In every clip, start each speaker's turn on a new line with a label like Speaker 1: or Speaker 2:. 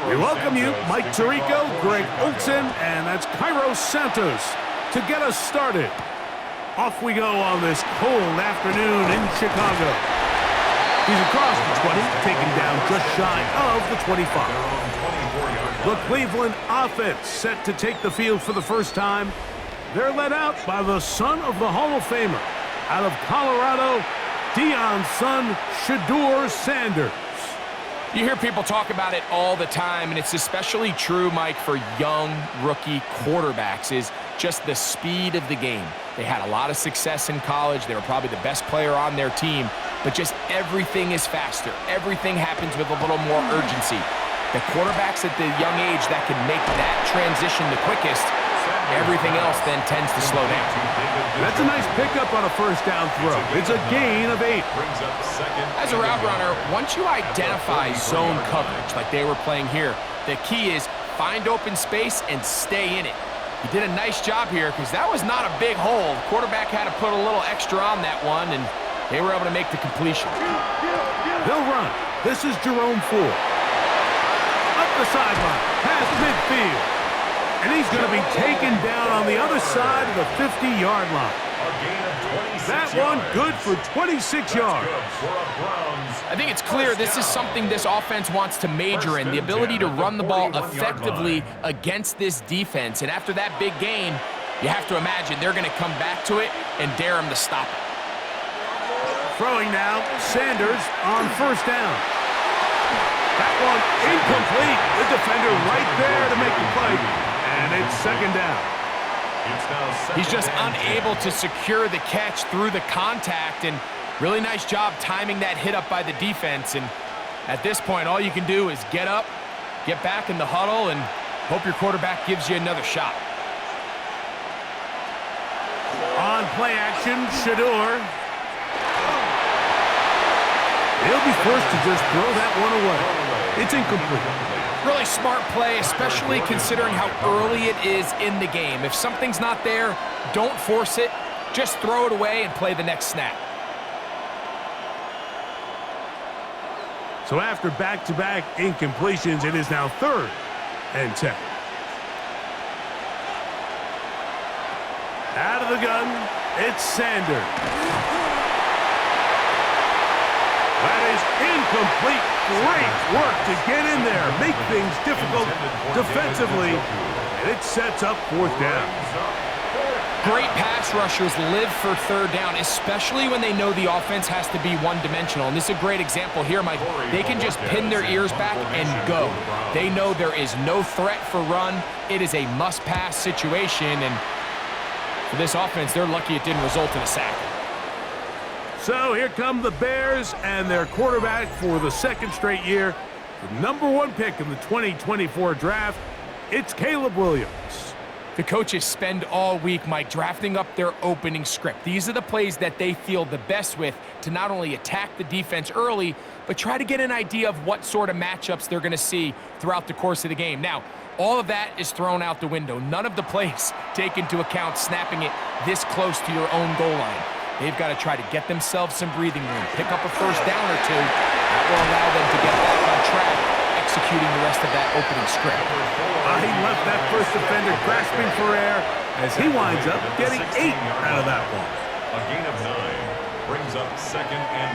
Speaker 1: We welcome you, Mike Tirico, Greg Olson, and that's Cairo Santos to get us started. Off we go on this cold afternoon in Chicago. He's across the 20, taken down just shy of the 25. The Cleveland offense set to take the field for the first time. They're led out by the son of the Hall of Famer. Out of Colorado, Deion's son, Shedeur Sanders.
Speaker 2: You hear people talk about it all the time, and it's especially true, Mike, for young rookie quarterbacks, is just the speed of the game. They had a lot of success in college. They were probably the best player on their team, but just everything is faster. Everything happens with a little more urgency. The quarterbacks at the young age that can make that transition the quickest, everything else then tends to slow down.
Speaker 1: That's a nice pickup on a first down throw. It's a gain of 8.
Speaker 2: As a route runner, once you identify zone coverage like they were playing here, the key is find open space and stay in it. He did a nice job here because that was not a big hole. The quarterback had to put a little extra on that one, and they were able to make the completion.
Speaker 1: They'll run. This is Jerome Ford. Up the sideline, past midfield. And he's going to be taken down on the other side of the 50-yard line. That one good for 26 yards.
Speaker 2: I think it's clear this is something this offense wants to major in, the ability to run the ball effectively against this defense. And after that big gain, you have to imagine they're going to come back to it and dare him to stop it.
Speaker 1: Throwing now, Sanders on first down. That one incomplete. The defender right there to make the play. And it's second down.
Speaker 2: He's just unable to secure the catch through the contact, and really nice job timing that hit up by the defense. And at this point, all you can do is get up, get back in the huddle, and hope your quarterback gives you another shot.
Speaker 1: On play action, Shedeur. He'll be forced to just throw that one away. It's incomplete.
Speaker 2: Really smart play, especially considering how early it is in the game. If something's not there, don't force it. Just throw it away and play the next snap.
Speaker 1: So after back-to-back incompletions, it is now 3rd and 10. Out of the gun, it's Sanders. That is incomplete. Great work to get in there, make things difficult defensively, and it sets up 4th down.
Speaker 2: Great pass rushers live for 3rd down, especially when they know the offense has to be one-dimensional. And this is a great example here, Mike. They can just pin their ears back and go. They know there is no threat for run. It is a must-pass situation, and for this offense, they're lucky it didn't result in a sack.
Speaker 1: So here come the Bears and their quarterback for the 2nd straight year. The number 1 pick in the 2024 draft, it's Caleb Williams.
Speaker 2: The coaches spend all week, Mike, drafting up their opening script. These are the plays that they feel the best with to not only attack the defense early, but try to get an idea of what sort of matchups they're going to see throughout the course of the game. Now, all of that is thrown out the window. None of the plays take into account snapping it this close to your own goal line. They've got to try to get themselves some breathing room, pick up a first down or two. That will allow them to get back on track, executing the rest of that opening script.
Speaker 1: He left that first defender grasping for air as he winds up getting 8 out of that one.
Speaker 3: A gain of 9 brings up 2nd and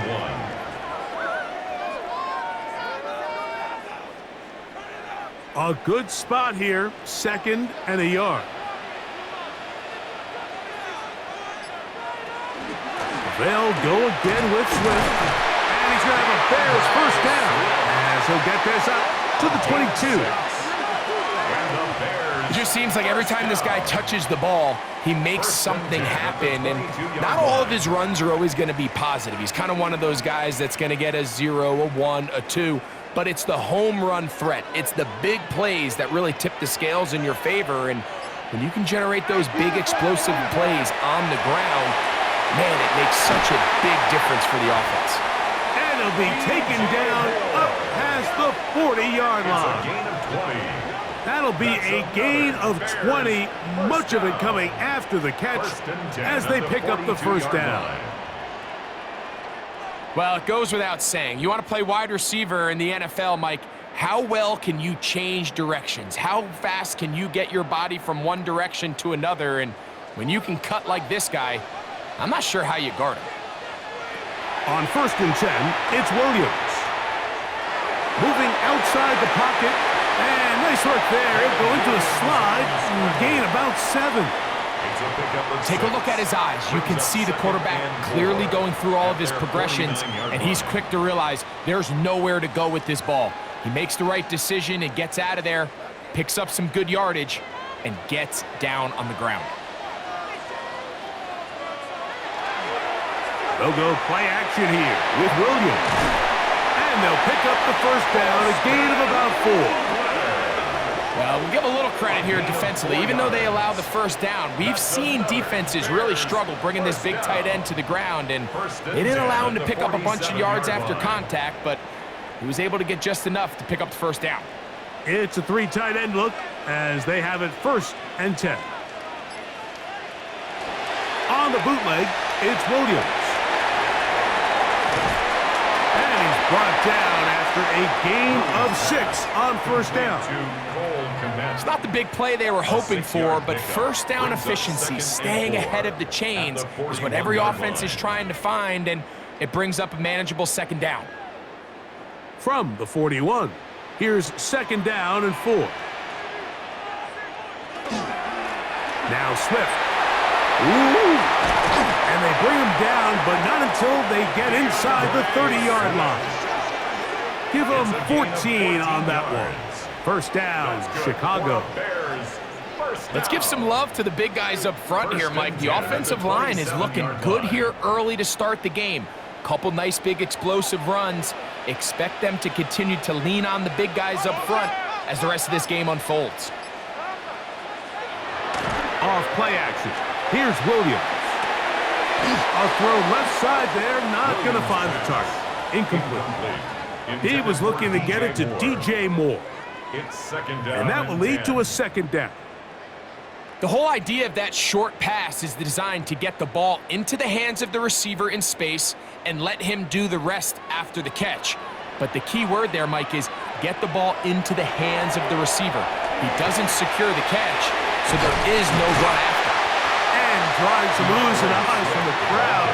Speaker 3: 1.
Speaker 1: A good spot here, 2nd and a yard. They'll go again with Swift, and he's going to have a Bears first down as he'll get this up to the 22.
Speaker 2: It just seems like every time this guy touches the ball, he makes something happen, and not all of his runs are always going to be positive. He's kind of one of those guys that's going to get a 0, a 1, a 2, but it's the home run threat. It's the big plays that really tip the scales in your favor, and when you can generate those big explosive plays on the ground, man, it makes such a big difference for the offense.
Speaker 1: And he'll be taken down up past the 40-yard line.
Speaker 3: Gain of 20.
Speaker 1: That'll be a gain of 20, much of it coming after the catch as they pick up the first down.
Speaker 2: Well, it goes without saying. You want to play wide receiver in the NFL, Mike, How well can you change directions? How fast can you get your body from one direction to another? And when you can cut like this guy, I'm not sure how you guard him.
Speaker 1: On 1st and 10, it's Williams. Moving outside the pocket, and nice work there. He'll go into a slide and gain about 7.
Speaker 2: Take a look at his eyes. You can see the quarterback clearly going through all of his progressions, and he's quick to realize there's nowhere to go with this ball. He makes the right decision and gets out of there, picks up some good yardage, and gets down on the ground.
Speaker 1: They'll go play action here with Williams. And they'll pick up the 1st down, a gain of about 4.
Speaker 2: Well, we'll give a little credit here defensively. Even though they allow the 1st down, we've seen defenses really struggle bringing this big tight end to the ground, and they didn't allow him to pick up a bunch of yards after contact, but he was able to get just enough to pick up the 1st down.
Speaker 1: It's a 3 tight end look as they have it 1st and 10. On the bootleg, it's Williams. Brought down after a gain of 6 on 1st down.
Speaker 2: It's not the big play they were hoping for, but 1st down efficiency, staying ahead of the chains, is what every offense is trying to find, and it brings up a manageable 2nd down.
Speaker 1: From the 41, here's 2nd down and 4. Now Swift. Ooh. And they bring him down, but not until they get inside the 30-yard line. Give them 14 on that one. 1st down, Chicago.
Speaker 2: Let's give some love to the big guys up front here, Mike. The offensive line is looking good here early to start the game. Couple nice big explosive runs. Expect them to continue to lean on the big guys up front as the rest of this game unfolds.
Speaker 1: Off play action. Here's Williams. A throw left side there, not going to find the target. Incomplete. He was looking to get it to DJ Moore. And that will lead to a 2nd down.
Speaker 2: The whole idea of that short pass is designed to get the ball into the hands of the receiver in space and let him do the rest after the catch. But the key word there, Mike, is get the ball into the hands of the receiver. He doesn't secure the catch, so there is no run after.
Speaker 1: Drawing some oohs and ahs from the crowd,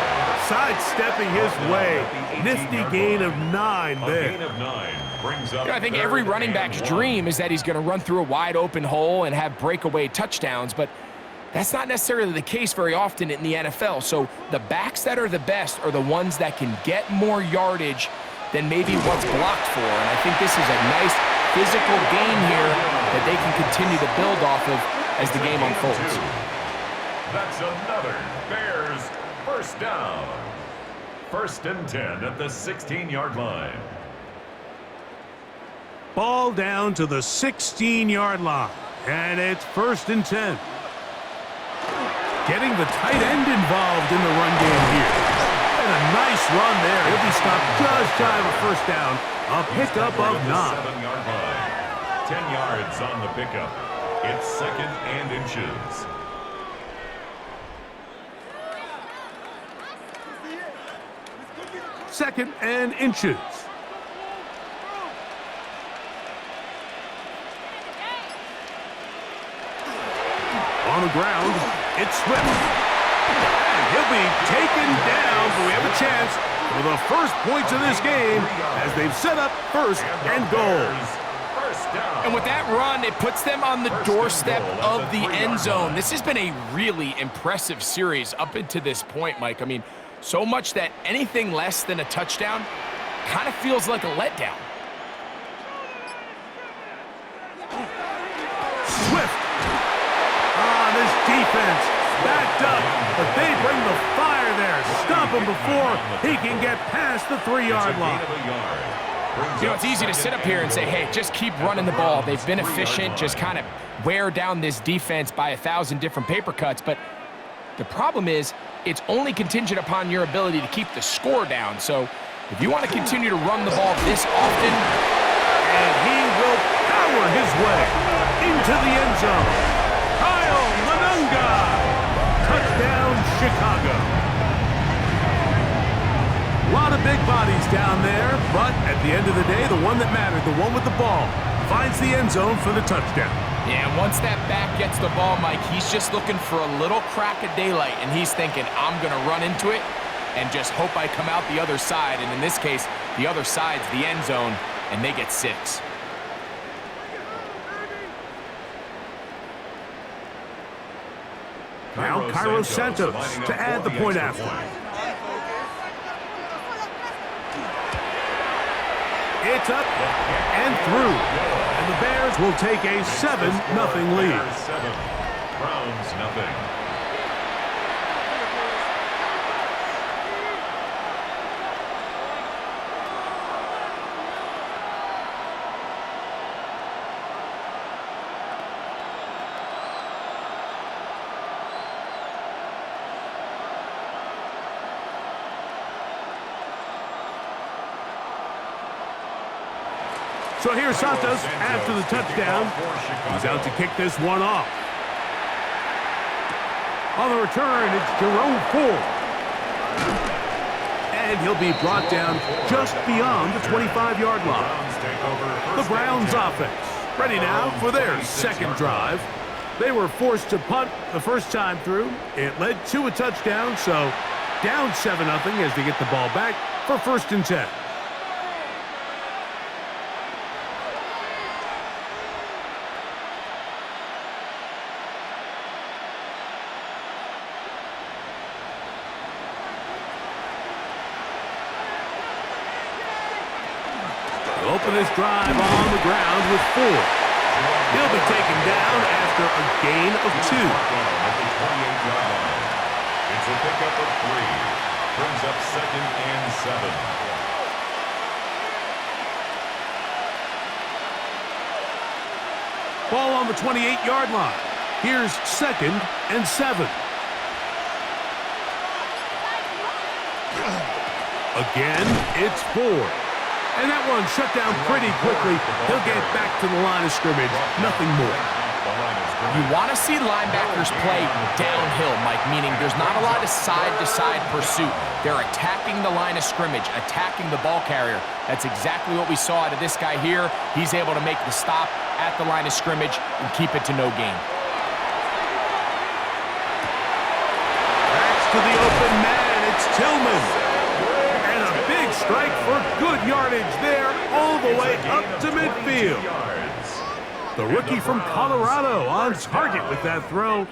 Speaker 1: sidestepping his way. Nifty gain of 9 there.
Speaker 2: I think every running back's dream is that he's going to run through a wide open hole and have breakaway touchdowns, but that's not necessarily the case very often in the NFL. So the backs that are the best are the ones that can get more yardage than maybe what's blocked for. And I think this is a nice physical gain here that they can continue to build off of as the game unfolds.
Speaker 3: That's another Bears 1st down. 1st and 10 at the 16-yard line.
Speaker 1: Ball down to the 16-yard line, and it's 1st and 10. Getting the tight end involved in the run game here. And a nice run there. He'll be stopped just shy of a 1st down. A pickup of 9.
Speaker 3: 7-yard line. 10 yards on the pickup. It's 2nd and inches.
Speaker 1: Second and inches. On the ground, it's Swift. And he'll be taken down, but we have a chance for the 1st points of this game as they've set up 1st and goal.
Speaker 2: And with that run, it puts them on the doorstep of the end zone. This has been a really impressive series up until this point, Mike. I mean, so much that anything less than a touchdown kind of feels like a letdown.
Speaker 1: Swift. This defense backed up, but they bring the fire there. Stop him before he can get past the 3-yard line.
Speaker 2: You know, it's easy to sit up here and say, hey, just keep running the ball. They've been efficient, just kind of wear down this defense by 1,000 different paper cuts. But the problem is, it's only contingent upon your ability to keep the score down. So if you want to continue to run the ball this often,
Speaker 1: and he will power his way into the end zone. Touchdown, Chicago. A lot of big bodies down there, but at the end of the day, the one that mattered, the one with the ball, finds the end zone for the touchdown.
Speaker 2: Yeah, and once that back gets the ball, Mike, he's just looking for a little crack of daylight, and he's thinking, I'm going to run into it and just hope I come out the other side. And in this case, the other side's the end zone, and they get 6.
Speaker 1: Now Cairo Santos to add the point after. It's up and through. And the Bears will take a 7-0 lead.
Speaker 3: 7, Browns nothing.
Speaker 1: So here's Santos after the touchdown. He's out to kick this one off. On the return, it's Jerome Ford. And he'll be brought down just beyond the 25-yard line. The Browns offense ready now for their second drive. They were forced to punt the first time through. It led to a touchdown, so down 7-0 as they get the ball back for 1st and 10. Open this drive on the ground with Ford. He'll be taken down after a gain of 2.
Speaker 3: At the 28-yard line. It's a pickup of 3. Brings up 2nd and 7.
Speaker 1: Ball on the 28-yard line. Here's 2nd and 7. Again, it's Ford. And that one shut down pretty quickly. He'll get back to the line of scrimmage. Nothing more.
Speaker 2: You want to see linebackers play downhill, Mike, meaning there's not a lot of side-to-side pursuit. They're attacking the line of scrimmage, attacking the ball carrier. That's exactly what we saw out of this guy here. He's able to make the stop at the line of scrimmage and keep it to no gain.
Speaker 1: Backs to the open man. It's Tillman. Strike for good yardage there all the way up to midfield. The rookie from Colorado on target with that throw.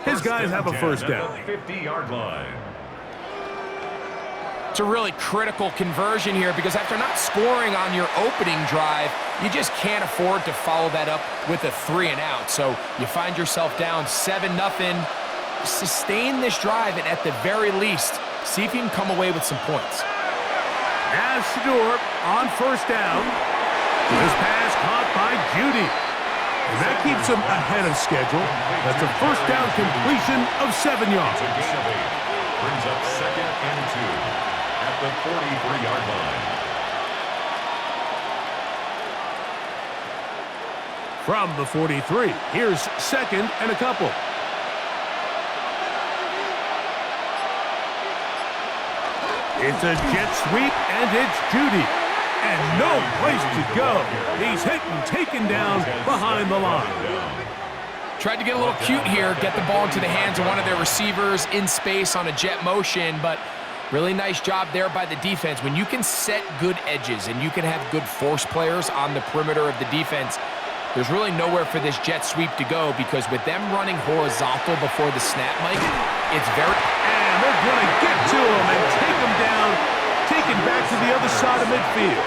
Speaker 1: His guys have a first down.
Speaker 3: 50-yard line.
Speaker 2: It's a really critical conversion here because after not scoring on your opening drive, you just can't afford to follow that up with a 3-and-out. So you find yourself down 7-0. Sustain this drive and at the very least, see if you can come away with some points.
Speaker 1: As Shador on first down. This pass caught by Judy. And that keeps him ahead of schedule. That's a first down completion of 7 yards.
Speaker 3: Brings up 2nd and 2 at the 43-yard line.
Speaker 1: From the 43, here's 2nd and a couple. It's a jet sweep, and it's Judy. And no place to go. He's hit and taken down behind the line.
Speaker 2: Tried to get a little cute here, get the ball into the hands of one of their receivers in space on a jet motion, but really nice job there by the defense. When you can set good edges and you can have good force players on the perimeter of the defense, there's really nowhere for this jet sweep to go because with them running horizontal before the snap, Mike, it's very...
Speaker 1: And they're going to get to him and take him down, taken back to the other side of midfield.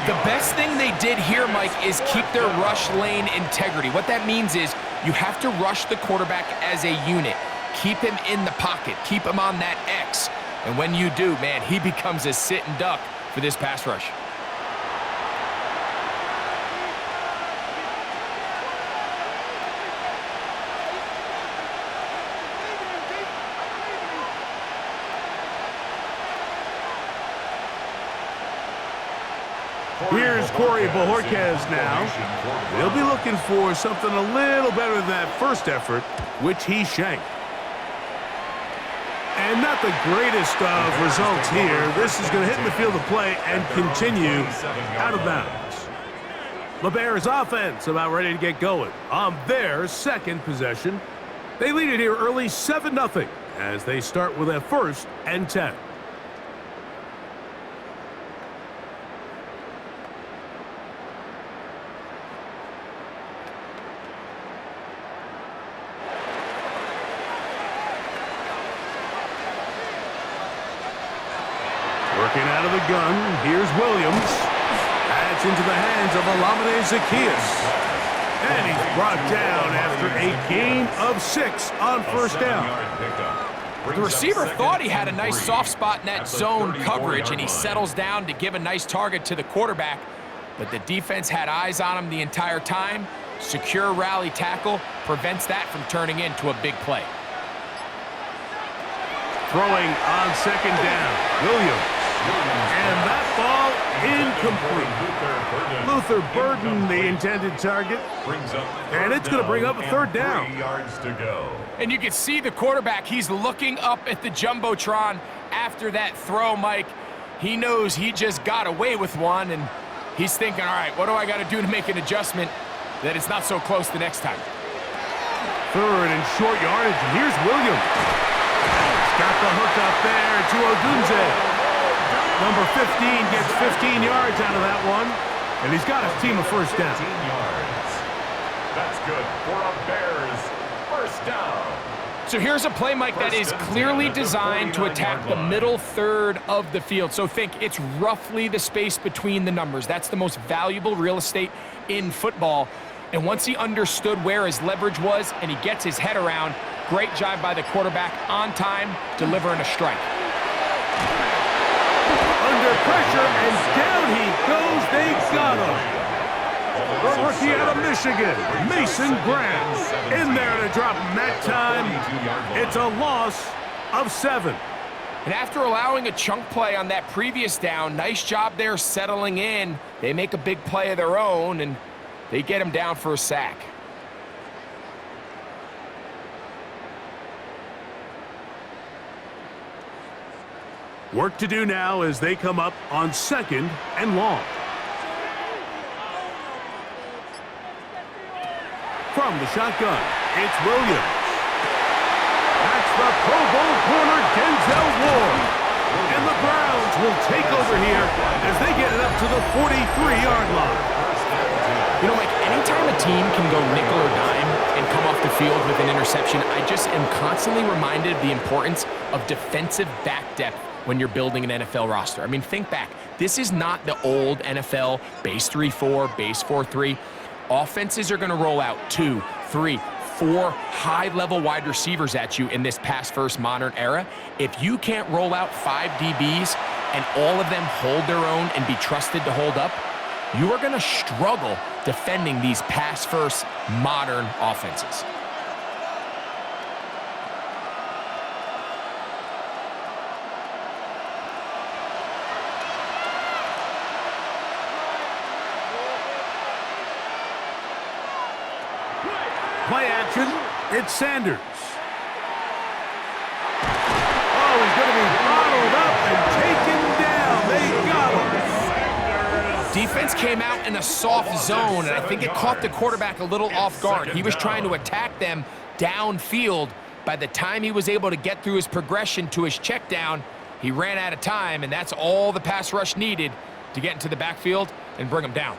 Speaker 2: The best thing they did here, Mike, is keep their rush lane integrity. What that means is you have to rush the quarterback as a unit. Keep him in the pocket. Keep him on that X. And when you do, man, he becomes a sit and duck for this pass rush.
Speaker 1: Here's Corey Bojorquez now. He'll be looking for something a little better than that first effort, which he shanked. And not the greatest of results here. This is going to hit in the field of play and continue out of bounds. The Bears offense about ready to get going on their second possession. They lead it here early 7-0 as they start with a 1st and 10. Working out of the gun, here's Williams. That's into the hands of Olamide Zaccheaus. And he's brought down after a gain of 6 on 1st down.
Speaker 2: The receiver thought he had a nice soft spot in that zone coverage, and he settles down to give a nice target to the quarterback. But the defense had eyes on him the entire time. Secure rally tackle prevents that from turning into a big play.
Speaker 1: Throwing on 2nd down, Williams. And that ball incomplete. Luther Burden, the intended target. And it's going to bring up a 3rd down.
Speaker 3: 3 yards to go.
Speaker 2: And you can see the quarterback, he's looking up at the Jumbotron after that throw, Mike. He knows he just got away with one, and he's thinking, all right, what do I got to do to make an adjustment that it's not so close the next time?
Speaker 1: 3rd and short yardage, and here's Williams. Got the hook up there to Odunze. Number 15 gets 15 yards out of that one, and he's got his team a 1st down.
Speaker 3: 15 yards. That's good for a Bears 1st down.
Speaker 2: So here's a play, Mike, that is clearly designed to attack the middle 3rd of the field. So think it's roughly the space between the numbers. That's the most valuable real estate in football. And once he understood where his leverage was and he gets his head around, great job by the quarterback on time, delivering a strike.
Speaker 1: Under pressure, and down he goes. They got him. The rookie out of Michigan, Mason Graham, in there to drop him that time. It's a loss of 7.
Speaker 2: And after allowing a chunk play on that previous down, nice job there settling in. They make a big play of their own, and they get him down for a sack.
Speaker 1: Work to do now as they come up on 2nd and long. From the shotgun, it's Williams. That's the Pro Bowl corner, Denzel Ward. And the Browns will take over here as they get it up to the 43-yard line.
Speaker 2: You know, Mike, anytime a team can go nickel or dime and come off the field with an interception, I just am constantly reminded of the importance of defensive back depth when you're building an NFL roster. I mean, think back. This is not the old NFL base 3-4, base 4-3. Offenses are going to roll out 2, 3, 4 high-level wide receivers at you in this pass-first modern era. If you can't roll out 5 DBs and all of them hold their own and be trusted to hold up, you are going to struggle defending these pass-first modern offenses.
Speaker 1: Play action, it's Sanders. Oh, he's going to be bottled up and taken down. They got him.
Speaker 2: Defense came out in a soft zone, and I think it caught the quarterback a little off guard. He was trying to attack them downfield. By the time he was able to get through his progression to his check down, he ran out of time, and that's all the pass rush needed to get into the backfield and bring him down.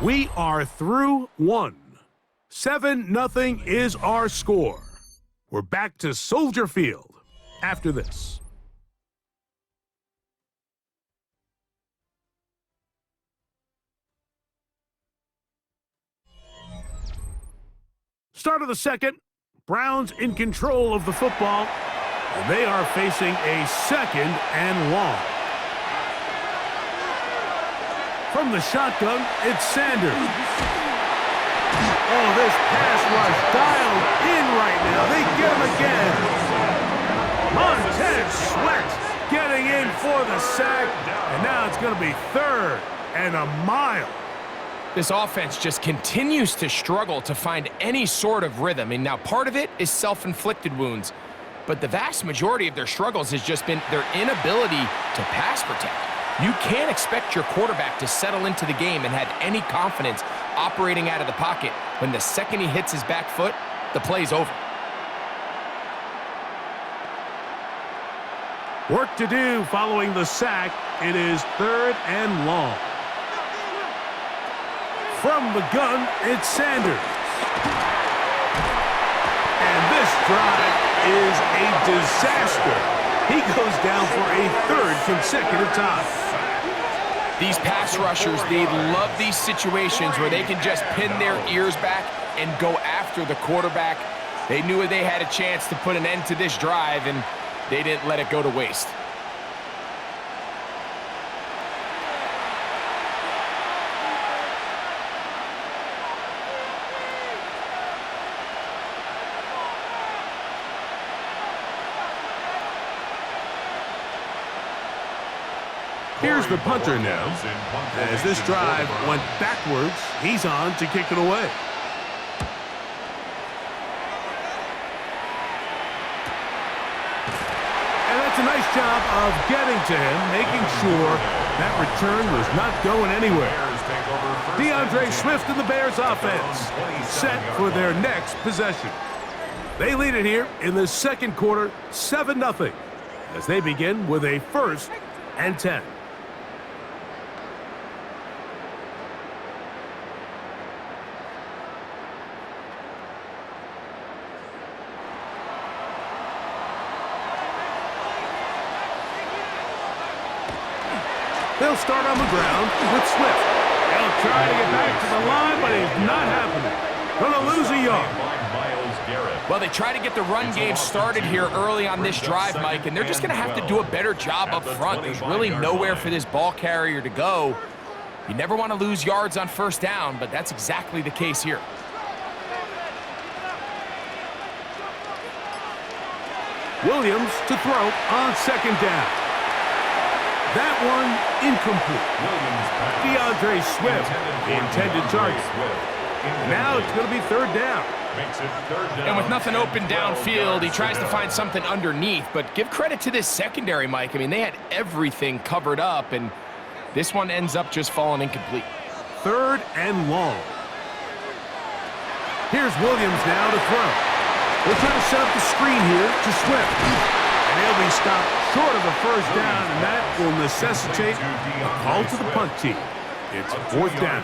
Speaker 1: We are through 1. 7-0 is our score. We're back to Soldier Field after this. Start of the second, Browns in control of the football, and they are facing a 2nd and long. From the shotgun, it's Sanders. Oh, this pass rush dialed in right now. They get him again. Montez Sweat getting in for the sack, and now it's going to be 3rd and a mile.
Speaker 2: This offense just continues to struggle to find any sort of rhythm. And now part of it is self-inflicted wounds, but the vast majority of their struggles has just been their inability to pass protect. You can't expect your quarterback to settle into the game and have any confidence operating out of the pocket when the second he hits his back foot, the play's over.
Speaker 1: Work to do following the sack. It is 3rd and long. From the gun, it's Sanders. And this drive is a disaster. He goes down for a 3rd consecutive time.
Speaker 2: These pass rushers, they love these situations where they can just pin their ears back and go after the quarterback. They knew they had a chance to put an end to this drive, and they didn't let it go to waste.
Speaker 1: Here's the punter now. As this drive went backwards, he's on to kick it away. And that's a nice job of getting to him, making sure that return was not going anywhere. DeAndre Swift and the Bears offense set for their next possession. They lead it here in the second quarter, 7-0, as they begin with a 1st and 10. They'll start on the ground with Swift. They'll try to get back to the line, but it's not happening. Gonna lose a yard.
Speaker 2: Well, they try to get the run game started here early on this drive, Mike, and they're just going to have to do a better job up front. There's really nowhere for this ball carrier to go. You never want to lose yards on 1st down, but that's exactly the case here.
Speaker 1: Williams to throw on 2nd down. That one incomplete. DeAndre Swift, the intended target. Now it's going to be 3rd down.
Speaker 2: And with nothing open downfield, he tries to find something underneath. But give credit to this secondary, Mike. I mean, they had everything covered up, and this one ends up just falling incomplete.
Speaker 1: 3rd and long. Here's Williams now to throw. They're trying to set up the screen here to Swift. And he'll be stopped short of a 1st down, and that will necessitate a call to the punt team. It's 4th down.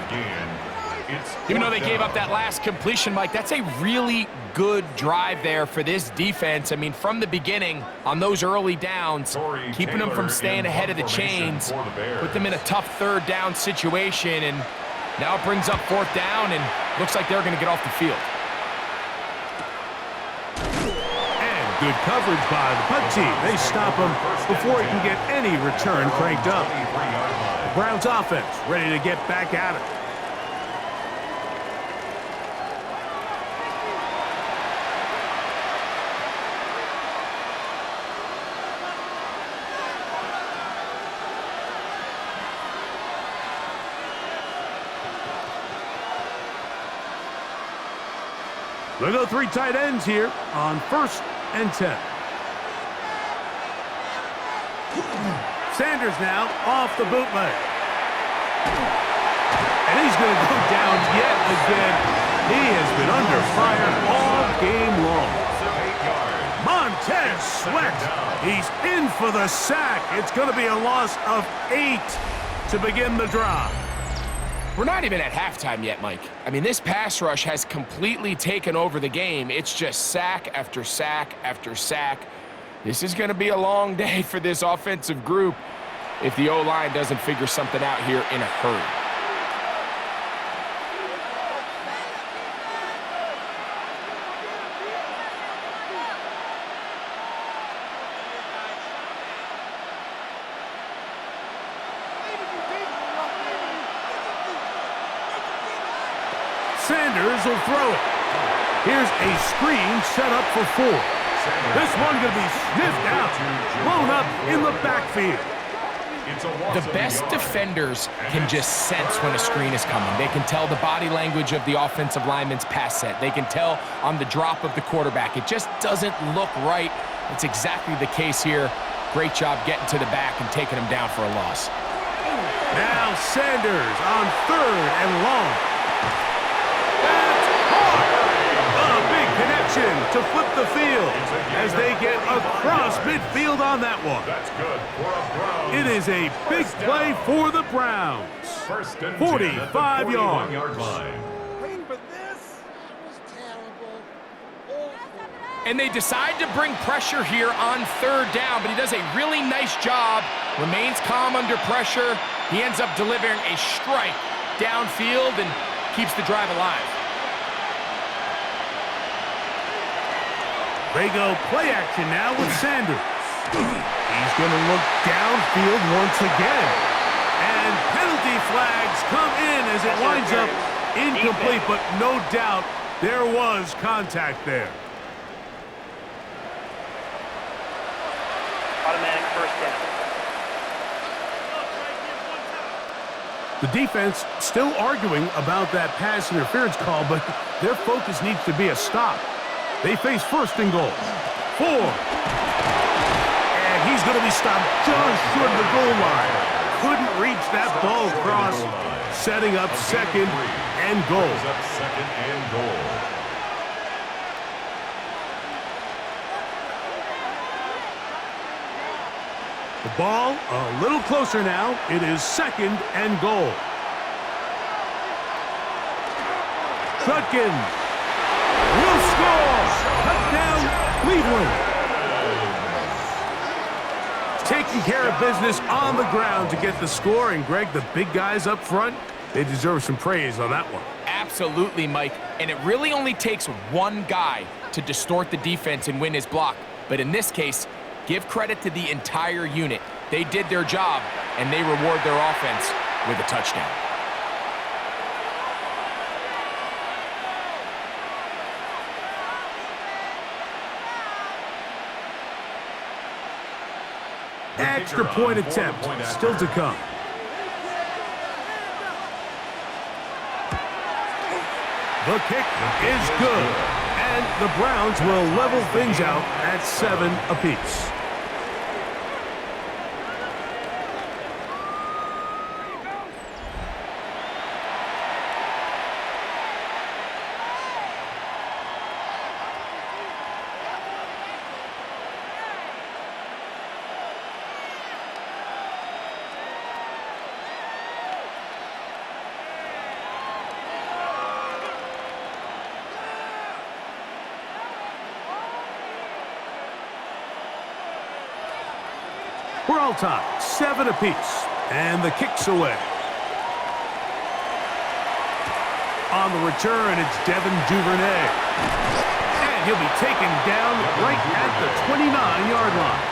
Speaker 2: Even though they gave up that last completion, Mike, that's a really good drive there for this defense. I mean, from the beginning, on those early downs, keeping them from staying ahead of the chains, put them in a tough 3rd down situation, and now it brings up 4th down, and looks like they're going to get off the field.
Speaker 1: And good coverage by the punt team. They stop him before he can get any return cranked up. The Browns offense ready to get back at it. They'll go 3 tight ends here on 1st and 10. Sanders now off the bootleg. And he's going to go down yet again. He has been under fire all game long. Montez Sweat. He's in for the sack. It's going to be a loss of 8 to begin the drive.
Speaker 2: We're not even at halftime yet, Mike. I mean, this pass rush has completely taken over the game. It's just sack after sack after sack. This is going to be a long day for this offensive group if the O-line doesn't figure something out here in a hurry.
Speaker 1: Sanders will throw it. Here's a screen set up for 4. This one going to be sniffed out, blown up in the backfield.
Speaker 2: The best defenders can just sense when a screen is coming. They can tell the body language of the offensive lineman's pass set. They can tell on the drop of the quarterback. It just doesn't look right. It's exactly the case here. Great job getting to the back and taking him down for a loss.
Speaker 1: Now Sanders on 3rd and long. That's caught! A big connection to flip the field as they get across midfield on that one.
Speaker 3: That's good for a Browns.
Speaker 1: It is a big play for the Browns. 45 yards.
Speaker 2: And they decide to bring pressure here on 3rd down, but he does a really nice job. Remains calm under pressure. He ends up delivering a strike downfield and keeps the drive alive.
Speaker 1: They go play action now with Sanders. He's going to look downfield once again. And penalty flags come in as it winds up incomplete, but no doubt there was contact there.
Speaker 4: Automatic first down.
Speaker 1: The defense still arguing about that pass interference call, but their focus needs to be a stop. They face 1st and goal. 4. And he's going to be stopped just short of the goal line. Couldn't reach that ball across, setting up 2nd and goal. The ball a little closer now. It is 2nd and goal. Trutkin will score. Touchdown, Cleveland. Taking care of business on the ground to get the score. And, Greg, the big guys up front, they deserve some praise on that one.
Speaker 2: Absolutely, Mike. And it really only takes one guy to distort the defense and win his block. But in this case, give credit to the entire unit. They did their job, and they reward their offense with a touchdown.
Speaker 1: Extra point attempt still to come. The kick is good, and the Browns will level things out at 7 apiece. We're all tied, 7 apiece, and the kick's away. On the return, it's Devin Duvernay. And he'll be taken down right at the 29-yard line.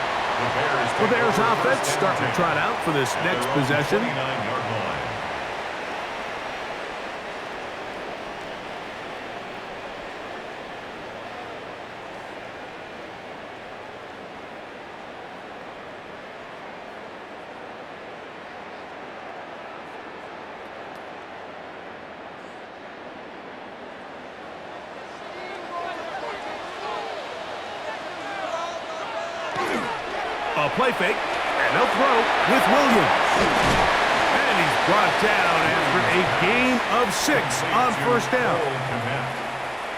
Speaker 1: The Bears offense starting to trot out for this next possession. A play fake, and they'll throw with Williams. And he's brought down after a gain of 6 on 1st down.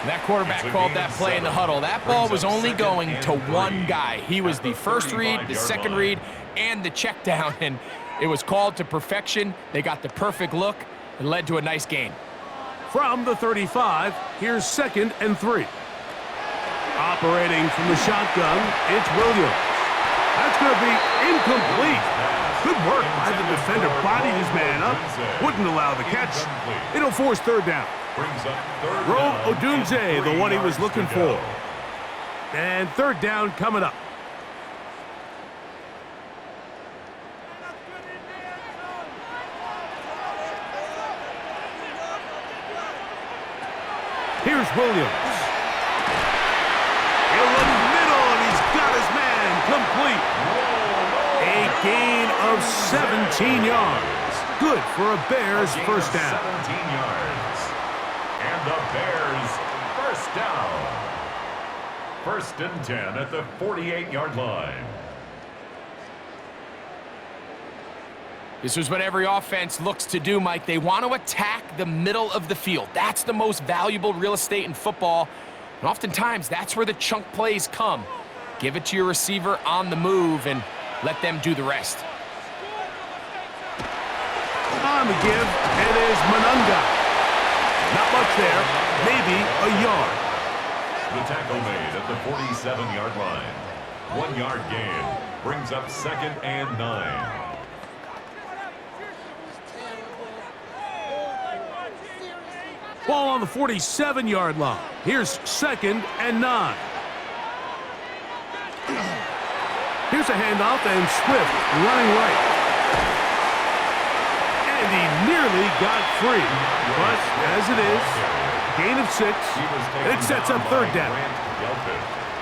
Speaker 2: That quarterback called that play in the huddle. That ball was only going to one guy. He was the first read, the second read, and the check down, and it was called to perfection. They got the perfect look. It led to a nice gain.
Speaker 1: From the 35, here's 2nd and 3. Operating from the shotgun, it's Williams. That's going to be incomplete. Good work by the defender. Bodied his man up. Wouldn't allow the catch. It'll force 3rd down. Rome Odunze, the one he was looking for. And 3rd down coming up. Here's Williams. In the middle, and he's got his man complete. A gain of 17 yards. Good for a Bears first down.
Speaker 3: 17 yards. And the Bears first down. 1st and 10 at the 48-yard line.
Speaker 2: This is what every offense looks to do, Mike. They want to attack the middle of the field. That's the most valuable real estate in football. And oftentimes, that's where the chunk plays come. Give it to your receiver on the move and let them do the rest.
Speaker 1: On the give, it is Monunga. Not much there, maybe a yard.
Speaker 3: The tackle made at the 47-yard line. 1 yard gain brings up 2nd and 9.
Speaker 1: Ball on the 47-yard line. Here's 2nd and 9. Here's a handoff, and Swift running right. And he nearly got free. But as it is, gain of 6. It sets up 3rd down.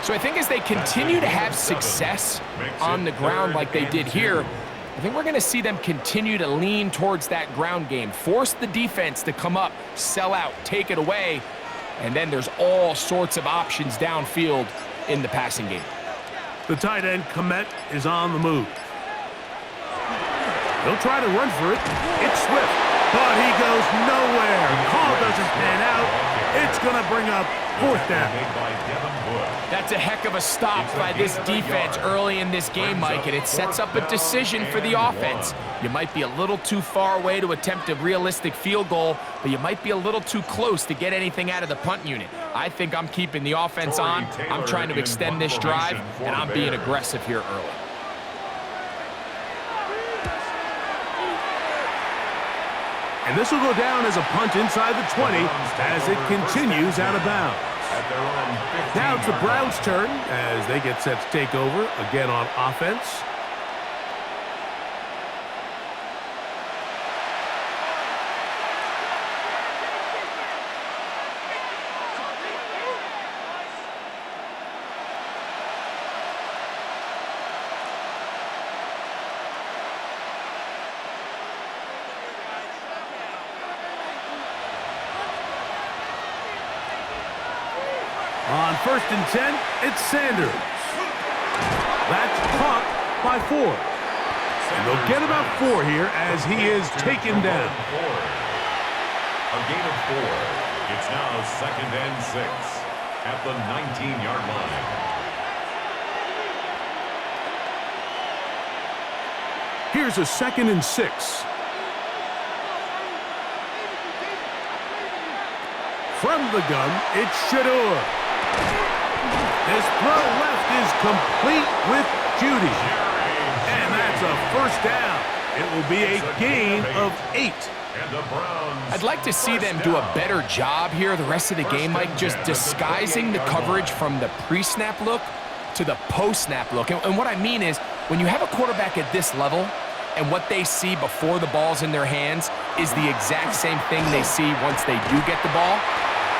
Speaker 2: So I think as they continue to have success on the ground like they did here, I think we're going to see them continue to lean towards that ground game, force the defense to come up, sell out, take it away, and then there's all sorts of options downfield in the passing game.
Speaker 1: The tight end, Komet, is on the move. He'll try to run for it. It's Swift, but he goes nowhere. Call doesn't pan out. It's going to bring up 4th down.
Speaker 2: That's a heck of a stop by this defense early in this game, Mike, and it sets up a decision for the offense. You might be a little too far away to attempt a realistic field goal, but you might be a little too close to get anything out of the punt unit. I think I'm keeping the offense on. I'm trying to extend this drive, and I'm being aggressive here early.
Speaker 1: And this will go down as a punt inside the 20 as it continues out of bounds. Now it's the Browns' turn as they get set to take over again on offense. On 1st and 10, it's Sanders. That's caught by 4. And they'll get about 4 here as he is taken down.
Speaker 3: A gain of 4. It's now 2nd and 6 at the 19-yard line.
Speaker 1: Here's a 2nd and 6. From the gun, it's Shador. His throw left is complete with Judy. And that's a 1st down. It will be a gain of 8.
Speaker 2: I'd like to see them do a better job here the rest of the game, Mike, just disguising the coverage from the pre-snap look to the post-snap look. And what I mean is, when you have a quarterback at this level and what they see before the ball's in their hands is the exact same thing they see once they do get the ball,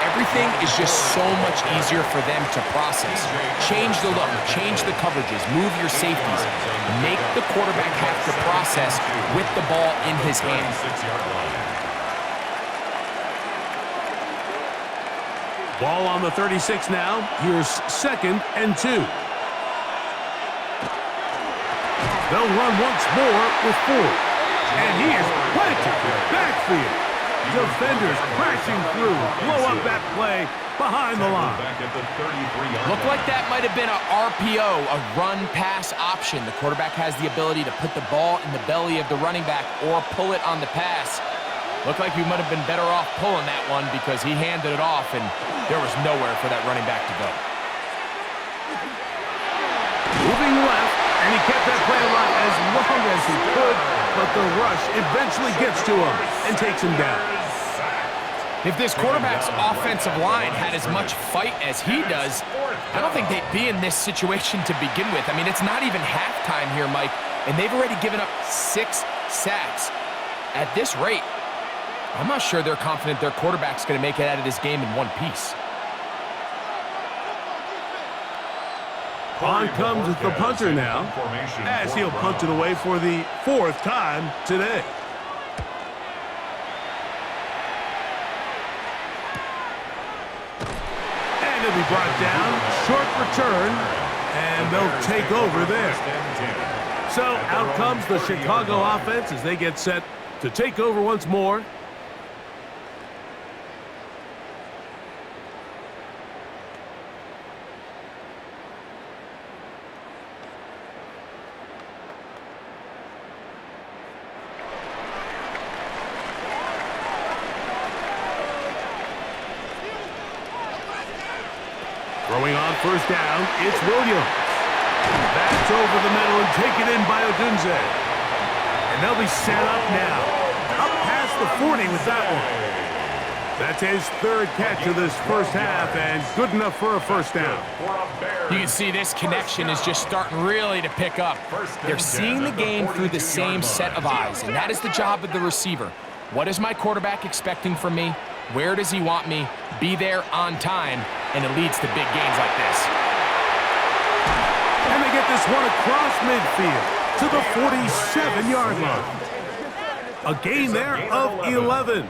Speaker 2: everything is just so much easier for them to process. Change the look, change the coverages, move your safeties. Make the quarterback have to process with the ball in his hands.
Speaker 1: Ball on the 36 now. Here's 2nd and 2. They'll run once more with 4. And he is planted backfield. Defenders crashing through, blow up that play behind the line.
Speaker 2: Looked like that might have been a RPO, a run-pass option. The quarterback has the ability to put the ball in the belly of the running back or pull it on the pass. Looked like he might have been better off pulling that one because he handed it off, and there was nowhere for that running back to go.
Speaker 1: Moving left, and he kept that play alive as long as he could, but the rush eventually gets to him and takes him down.
Speaker 2: If this quarterback's offensive line had as much fight as he does, I don't think they'd be in this situation to begin with. I mean, it's not even halftime here, Mike, and they've already given up 6 sacks. At this rate, I'm not sure they're confident their quarterback's going to make it out of this game in one piece.
Speaker 1: On comes the punter now, as he'll punt it away for the 4th time today. And he'll be brought down, short return, and they'll take over there. So out comes the Chicago offense as they get set to take over once more. Throwing on first down, it's Williams. That's over the middle and taken in by Odunze. And they'll be set up now. Up past the 40 with that one. That's his 3rd catch of this first half and good enough for a first down.
Speaker 2: You can see this connection is just starting really to pick up. They're seeing the game through the same set of eyes, and that is the job of the receiver. What is my quarterback expecting from me? Where does he want me? Be there on time, and it leads to big gains like this.
Speaker 1: And they get this one across midfield to the 47-yard line. A gain there of 11.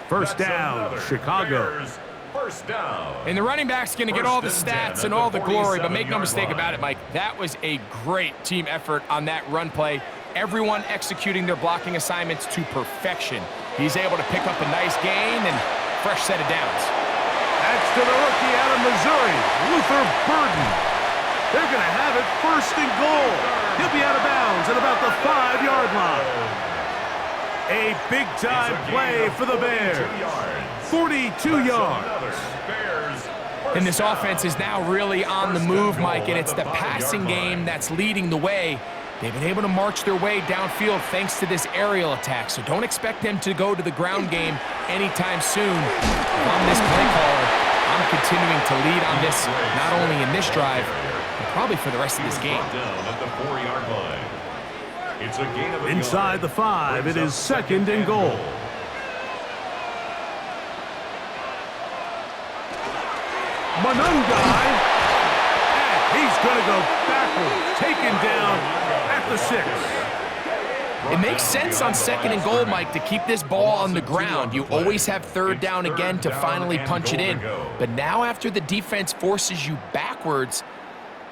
Speaker 1: First down, Chicago.
Speaker 3: First down.
Speaker 2: And the running back's going to get all the stats and all the glory, but make no mistake about it, Mike, that was a great team effort on that run play. Everyone executing their blocking assignments to perfection. He's able to pick up a nice gain and fresh set of downs.
Speaker 1: That's to the rookie out of Missouri, Luther Burden. They're going to have it 1st and goal. He'll be out of bounds at about the 5-yard line. A big-time play for the Bears. 42 yards.
Speaker 2: And this offense is now really on the move, Mike, and it's the passing game that's leading the way. They've been able to march their way downfield thanks to this aerial attack, so don't expect them to go to the ground game anytime soon. On this play caller, I'm continuing to lead on this, not only in this drive, but probably for the rest of this game.
Speaker 1: Inside the 5, it is 2nd and goal. Monungai, and he's going to go backwards, taken down at the 6.
Speaker 2: It makes sense on 2nd and goal, Mike, to keep this ball on the ground. You always have 3rd down again to finally punch it in. But now after the defense forces you backwards,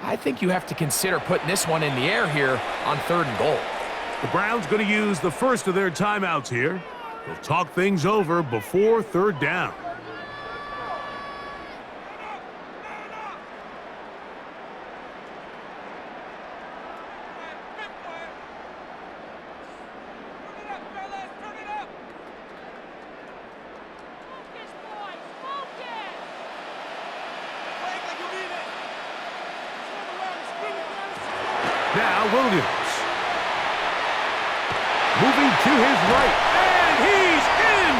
Speaker 2: I think you have to consider putting this one in the air here on 3rd and goal.
Speaker 1: The Browns going to use the first of their timeouts here. They'll talk things over before 3rd down. Now Williams. Moving to his right, and he's in!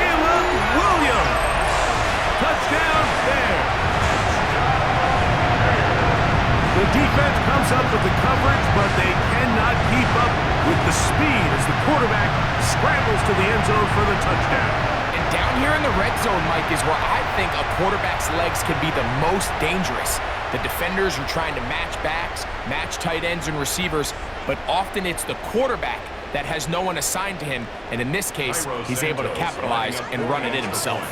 Speaker 1: Caleb Williams. Touchdown there. The defense comes up with the coverage, but they cannot keep up with the speed as the quarterback scrambles to the end zone for the touchdown.
Speaker 2: And down here in the red zone, Mike, is where I think a quarterback's legs can be the most dangerous. The defenders are trying to match backs, match tight ends and receivers, but often it's the quarterback that has no one assigned to him, and in this case, he's able to capitalize and run it in himself.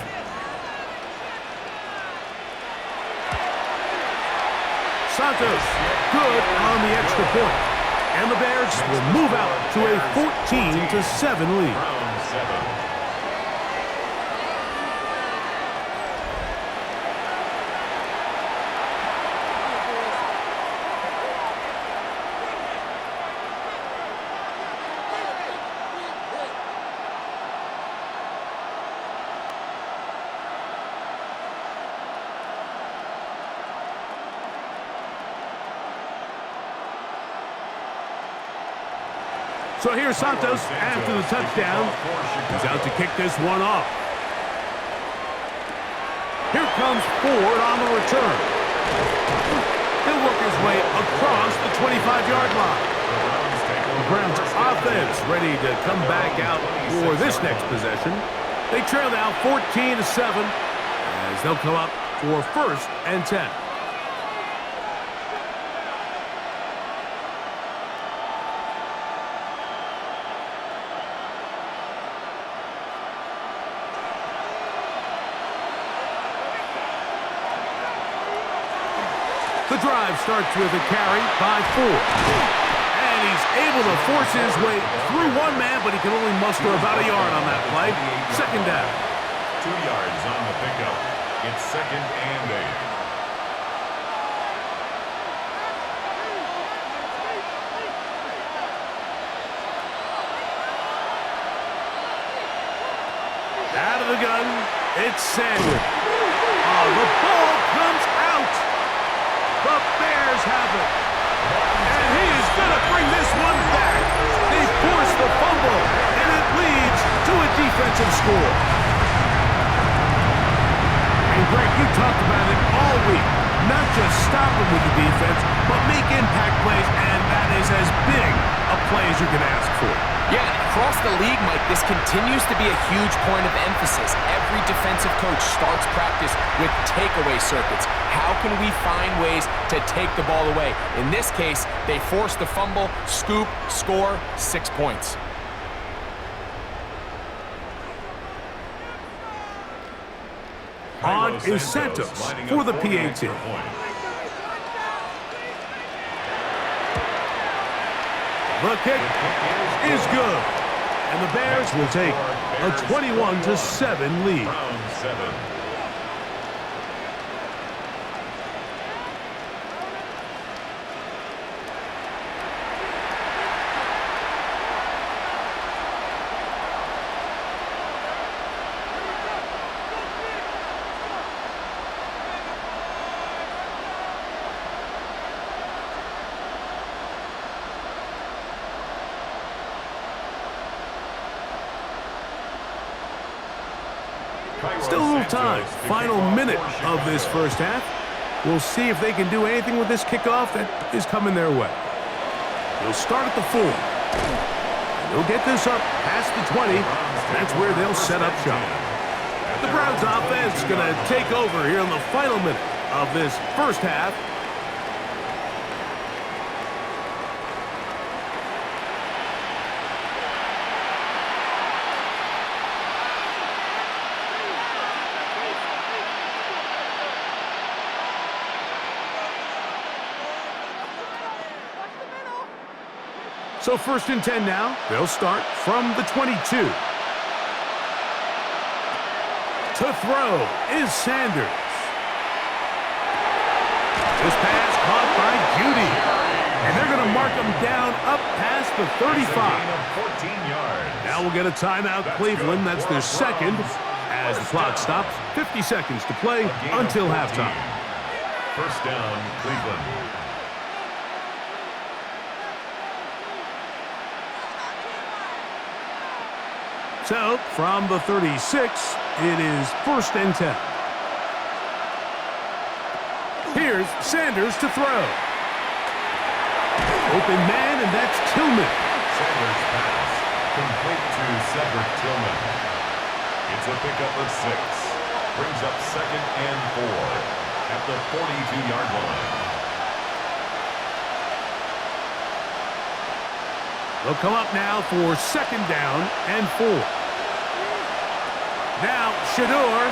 Speaker 1: Santos, good on the extra point. And the Bears will move out to a 14-7 lead. So here's Santos after the touchdown. He's out to kick this one off. Here comes Ford on the return. He'll work his way across the 25-yard line. The Browns offense ready to come back out for this next possession. They trail now 14-7 as they'll come up for 1st and 10. The drive starts with a carry by 4. And he's able to force his way through one man, but he can only muster about a yard on that play. Second down.
Speaker 3: 2 yards on the pickup. It's 2nd and 8.
Speaker 1: Out of the gun, it's Sanders. Oh, the ball comes out. The Bears have it. And he is going to bring this one back. They force the fumble, and it leads to a defensive score. And Greg, you talked about it all week. Not just stop them with the defense, but make impact plays, and that is as big a play as you can ask for.
Speaker 2: Yeah, across the league, Mike, this continues to be a huge point of emphasis. Every defensive coach starts practice with takeaway circuits. How can we find ways to take the ball away? In this case, they force the fumble, scoop, score, 6 points.
Speaker 1: On is Santos for the PAT. The kick is good. And the Bears will take a 21-7 lead.
Speaker 3: Round 7.
Speaker 1: Still a little time. Final minute of this first half. We'll see if they can do anything with this kickoff that is coming their way. They'll start at the 4. They'll get this up past the 20. That's where they'll set up shop. The Browns offense is going to take over here in the final minute of this first half. So 1st and 10 now. They'll start from the 22. To throw is Sanders. This pass caught by Judy. And they're going to mark him down up past the 35.
Speaker 3: 14 yards.
Speaker 1: Now we'll get a timeout, Cleveland. That's their second. As the clock stops, 50 seconds to play until halftime.
Speaker 3: 1st down, Cleveland.
Speaker 1: So, from the 36, it is 1st and 10. Here's Sanders to throw. Open man, and that's Tillman.
Speaker 3: Sanders' pass, complete to Cedric Tillman. It's a pickup of 6. Brings up 2nd and 4 at the 42-yard line.
Speaker 1: They'll come up now for 2nd down and 4. Now, Shador.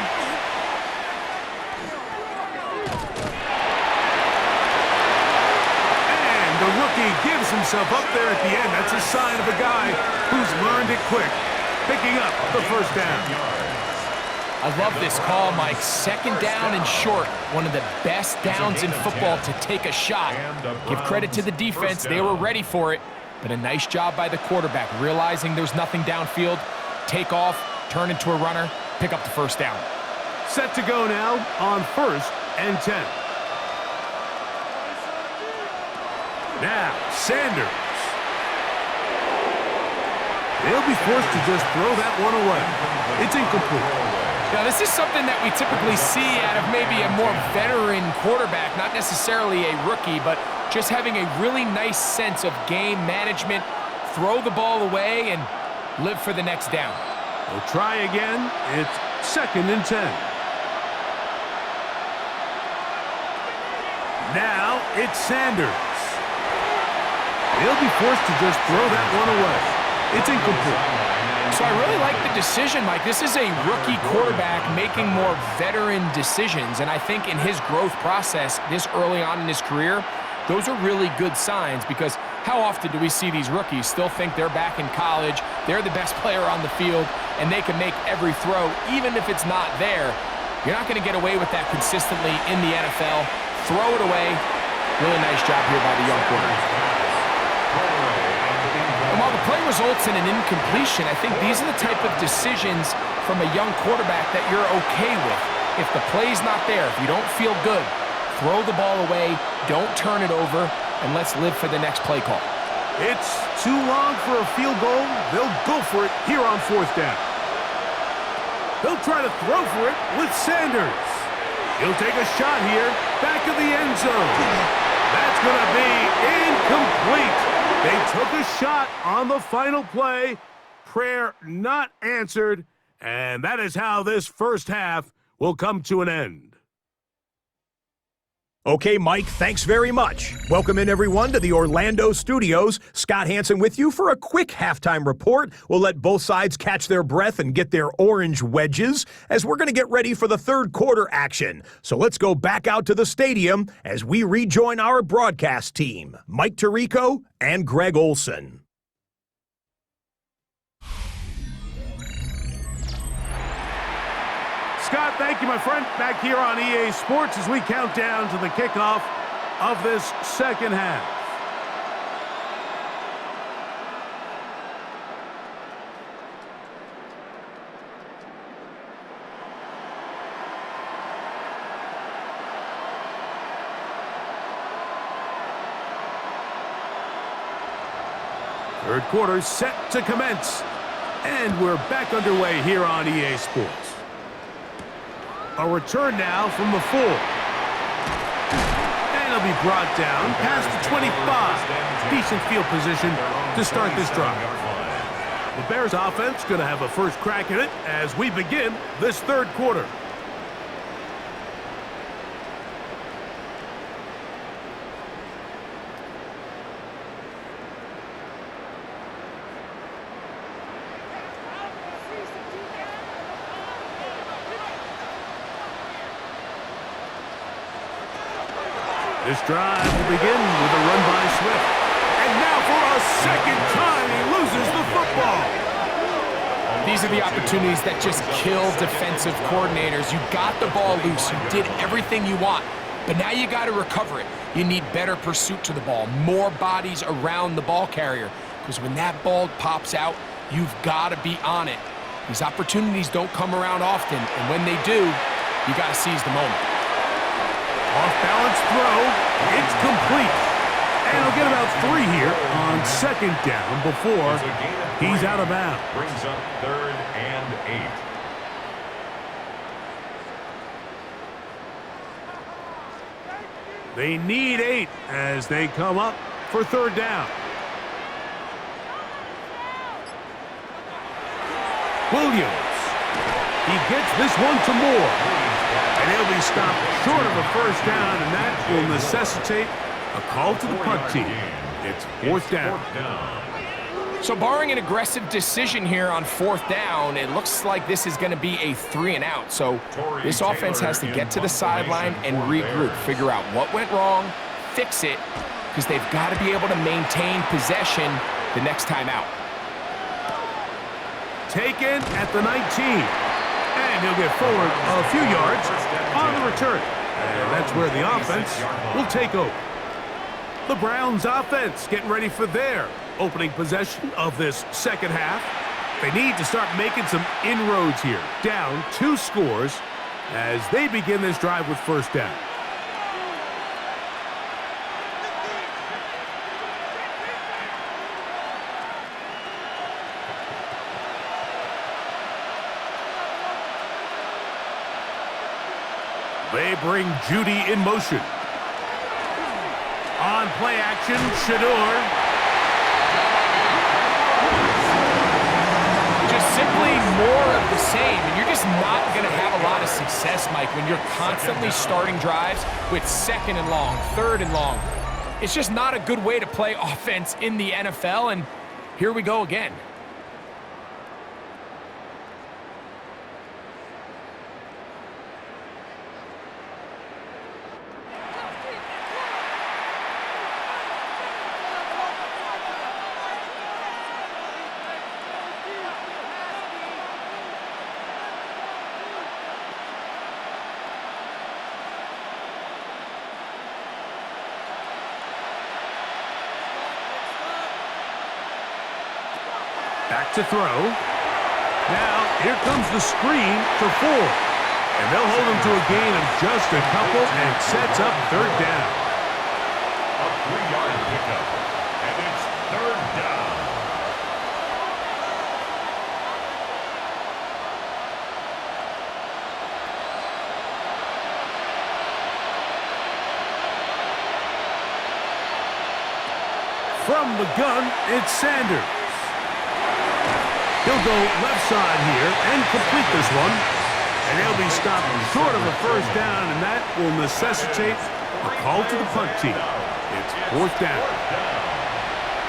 Speaker 1: And the rookie gives himself up there at the end. That's a sign of a guy who's learned it quick, picking up the 1st down.
Speaker 2: I love this call, Mike. 2nd down and short. One of the best downs in football to take a shot. Give credit to the defense. They were ready for it. But a nice job by the quarterback, realizing there's nothing downfield. Take off, turn into a runner, pick up the 1st down.
Speaker 1: Set to go now on 1st and 10. Now, Sanders. They'll be forced to just throw that one away. It's incomplete.
Speaker 2: Now, this is something that we typically see out of maybe a more veteran quarterback, not necessarily a rookie, but just having a really nice sense of game management, throw the ball away, and live for the next down.
Speaker 1: They'll try again. It's 2nd and 10. Now it's Sanders. They'll be forced to just throw that one away. It's incomplete.
Speaker 2: So I really like the decision, Mike. This is a rookie quarterback making more veteran decisions, and I think in his growth process this early on in his career, those are really good signs, because how often do we see these rookies still think they're back in college, they're the best player on the field, and they can make every throw, even if it's not there. You're not going to get away with that consistently in the NFL. Throw it away. Really nice job here by the young quarterback. And while the play results in an incompletion, I think these are the type of decisions from a young quarterback that you're okay with. If the play's not there, if you don't feel good, throw the ball away, don't turn it over, and let's live for the next play call.
Speaker 1: It's too long for a field goal. They'll go for it here on fourth down. They'll try to throw for it with Sanders. He'll take a shot here, back of the end zone. That's going to be incomplete. They took a shot on the final play. Prayer not answered, and that is how this first half will come to an end.
Speaker 4: Okay, Mike, thanks very much. Welcome in, everyone, to the Orlando studios. Scott Hansen with you for a quick halftime report. We'll let both sides catch their breath and get their orange wedges as we're going to get ready for the third quarter action. So let's go back out to the stadium as we rejoin our broadcast team, Mike Tirico and Greg Olson.
Speaker 1: Scott, thank you, my friend. Back here on EA Sports as we count down to the kickoff of this second half. Third quarter set to commence. And we're back underway here on EA Sports. A return now from the 4. And it'll be brought down past the 25. Decent field position to start this drive. The Bears offense going to have a first crack at it as we begin this third quarter. This drive will begin with a run by Swift. And now for a second time, he loses the football.
Speaker 2: These are the opportunities that just kill defensive coordinators. You got the ball loose. You did everything you want. But now you got to recover it. You need better pursuit to the ball, more bodies around the ball carrier. Because when that ball pops out, you've got to be on it. These opportunities don't come around often. And when they do, you got to seize the moment.
Speaker 1: Off-balance throw. It's complete. And he'll get about 3 here on second down before he's out of bounds.
Speaker 3: Brings up 3rd and 8.
Speaker 1: They need 8 as they come up for third down. Williams. He gets this one to Moore. And he'll be stopped short of a first down, and that will necessitate a call to the punt team. It's fourth down.
Speaker 2: So barring an aggressive decision here on fourth down, it looks like this is going to be a 3-and-out. So this offense has to get to the sideline and regroup, figure out what went wrong, fix it, because they've got to be able to maintain possession the next time out.
Speaker 1: Taken at the 19. And he'll get forward a few yards on the return. And that's where the offense will take over. The Browns offense getting ready for their opening possession of this second half. They need to start making some inroads here. Down 2 scores as they begin this drive with first down. They bring Judy in motion. On play action, Shador.
Speaker 2: Just simply more of the same, and you're just not going to have a lot of success, Mike, when you're constantly starting drives with second and long, third and long. It's just not a good way to play offense in the NFL, and here we go again.
Speaker 1: Back to throw. Now, here comes the screen for 4. And they'll hold him to a gain of just a couple and sets up third down.
Speaker 3: A 3-yard pickup. And it's third down.
Speaker 1: From the gun, it's Sanders. He'll go left side here and complete this one. And he'll be stopped short of a first down, and that will necessitate a call to the punt team. It's fourth down.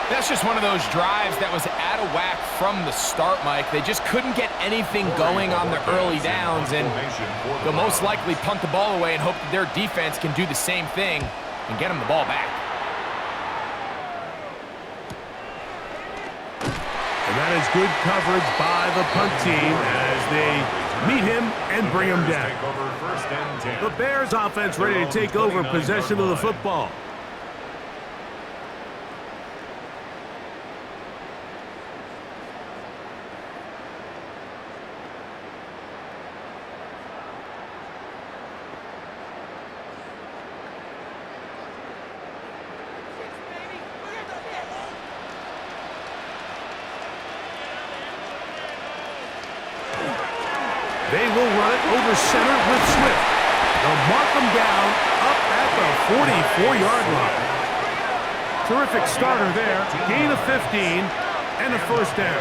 Speaker 2: That's just one of those drives that was out of whack from the start, Mike. They just couldn't get anything going on the early downs, and they'll most likely punt the ball away and hope that their defense can do the same thing and get them the ball back.
Speaker 1: And that is good coverage by the punt team as they meet him and bring him down. The Bears offense ready to take over possession of the football. They will run it over center with Swift. They'll mark them down up at the 44-yard line. Terrific starter there. Gain of 15 and a first down.